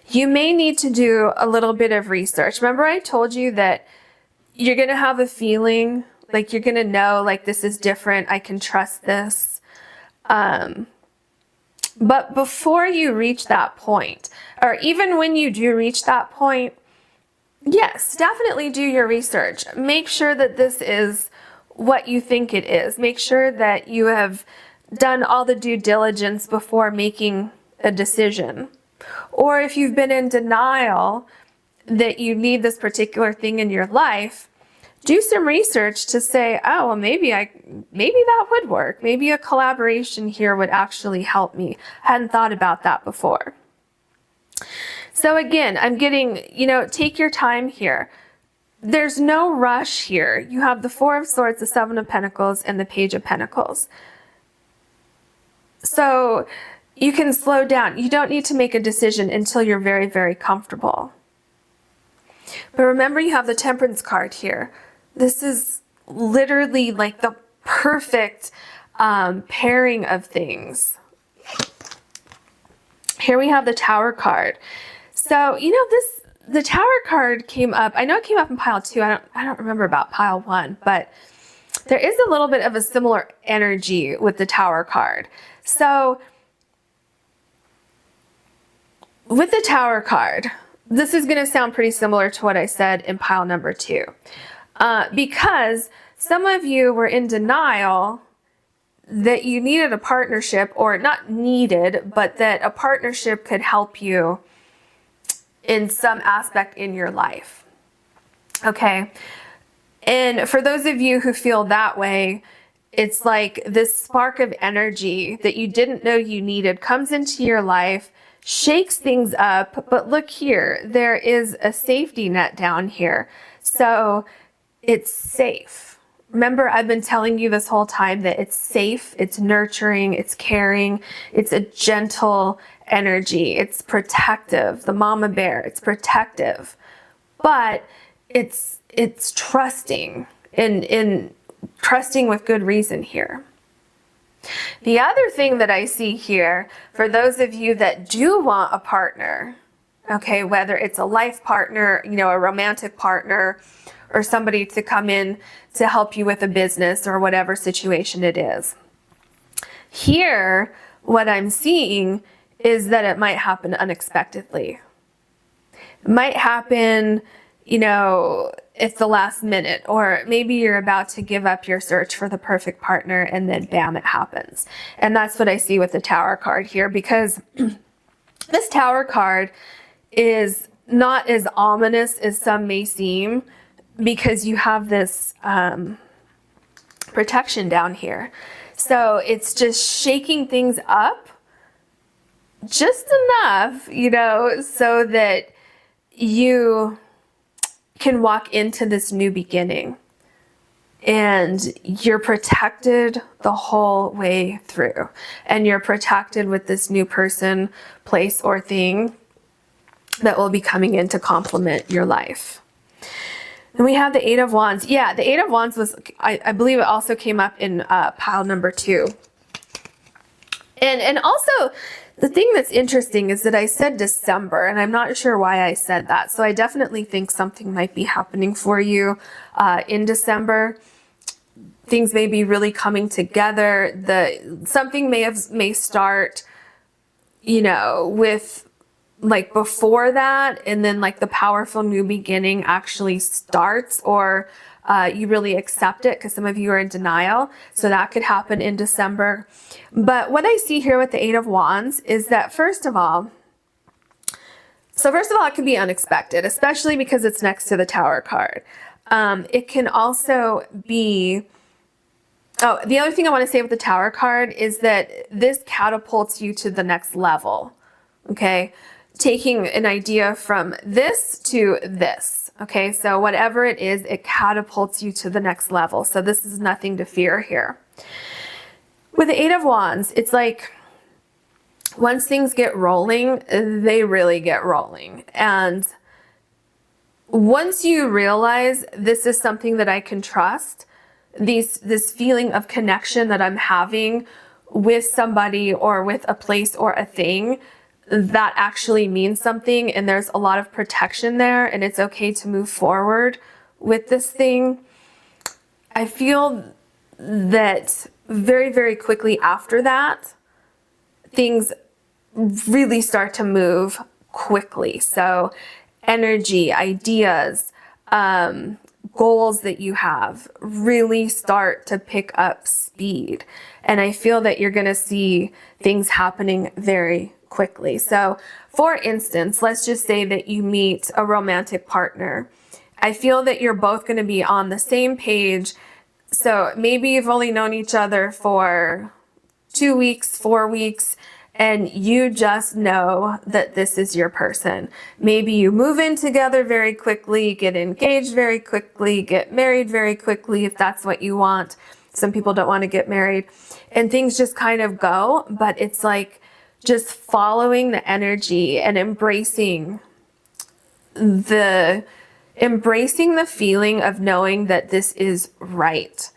S1: You may need to do a little bit of research. Remember I told you that you're going to have a feeling, like you're going to know, like, this is different. I can trust this. But before you reach that point, or even when you do reach that point, yes, definitely do your research. Make sure that this is what you think it is. Make sure that you have done all the due diligence before making a decision. Or if you've been in denial that you need this particular thing in your life, do some research to say, oh, well, maybe that would work. Maybe a collaboration here would actually help me. I hadn't thought about that before. So again, I'm getting, take your time here. There's no rush here. You have the Four of Swords, the Seven of Pentacles, and the Page of Pentacles. So you can slow down. You don't need to make a decision until you're very, very comfortable. But remember, you have the Temperance card here. This is literally like the perfect pairing of things. Here we have the Tower card. So, the Tower card came up. I know it came up in pile 2. I don't remember about pile 1, but there is a little bit of a similar energy with the Tower card. So, with the Tower card, this is going to sound pretty similar to what I said in pile number 2. Because some of you were in denial that you needed a partnership, or not needed, but that a partnership could help you in some aspect in your life. Okay. And for those of you who feel that way, it's like this spark of energy that you didn't know you needed comes into your life, shakes things up. But look here, there is a safety net down here. So it's safe. Remember, I've been telling you this whole time that it's safe, it's nurturing, it's caring, it's a gentle energy, it's protective. The mama bear, it's protective, but it's trusting, in trusting with good reason here. The other thing that I see here, for those of you that do want a partner, okay, whether it's a life partner, a romantic partner, or somebody to come in to help you with a business or whatever situation it is. Here, what I'm seeing is that it might happen unexpectedly. It might happen, it's the last minute, or maybe you're about to give up your search for the perfect partner and then bam, it happens. And that's what I see with the Tower card here, because this Tower card is not as ominous as some may seem, because you have this protection down here. So it's just shaking things up just enough, so that you can walk into this new beginning and you're protected the whole way through, and you're protected with this new person, place, or thing that will be coming in to complement your life. And we have the Eight of Wands. Yeah, the Eight of Wands was, I believe it also came up in pile number 2. And also, the thing that's interesting is that I said December, and I'm not sure why I said that. So I definitely think something might be happening for you in December. Things may be really coming together. Something may start, with like before that, and then like the powerful new beginning actually starts, or you really accept it, because some of you are in denial. So that could happen in December. But what I see here with the Eight of Wands is that first of all, it can be unexpected, especially because it's next to the Tower card. It can also be, the other thing I want to say with the Tower card is that this catapults you to the next level. Okay. Taking an idea from this to this. Okay. So whatever it is, it catapults you to the next level. So this is nothing to fear here. With the Eight of Wands, it's like once things get rolling, they really get rolling. And once you realize this is something that I can trust, this feeling of connection that I'm having with somebody or with a place or a thing, that actually means something, and there's a lot of protection there, and it's okay to move forward with this thing. I feel that very, very quickly after that, things really start to move quickly. So energy, ideas, goals that you have really start to pick up speed. And I feel that you're going to see things happening very quickly. So for instance, let's just say that you meet a romantic partner. I feel that you're both going to be on the same page. So maybe you've only known each other for 2 weeks, 4 weeks, and you just know that this is your person. Maybe you move in together very quickly, get engaged very quickly, get married very quickly if that's what you want. Some people don't want to get married, and things just kind of go, but it's like just following the energy and embracing the feeling of knowing that this is right.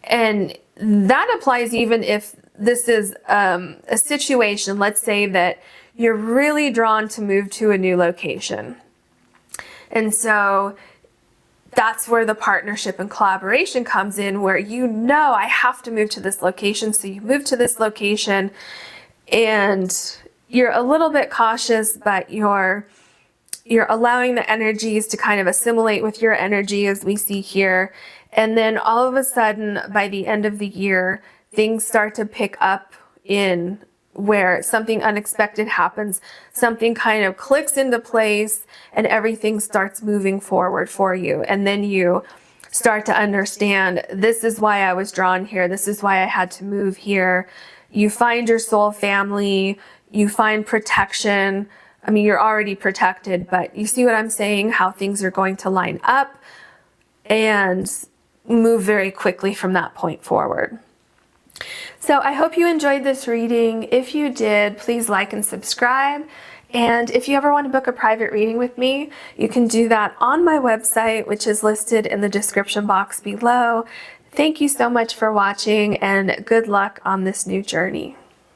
S1: And that applies even if this is a situation, let's say that you're really drawn to move to a new location. And so that's where the partnership and collaboration comes in, where I have to move to this location. So you move to this location and you're a little bit cautious, but you're allowing the energies to kind of assimilate with your energy, as we see here. And then all of a sudden, by the end of the year, things start to pick up in where something unexpected happens, something kind of clicks into place, and everything starts moving forward for you. And then you start to understand, this is why I was drawn here. This is why I had to move here. You find your soul family, you find protection. I mean, you're already protected, but you see what I'm saying? How things are going to line up and move very quickly from that point forward. So I hope you enjoyed this reading. If you did, please like and subscribe. And if you ever want to book a private reading with me, you can do that on my website, which is listed in the description box below. Thank you so much for watching, and good luck on this new journey.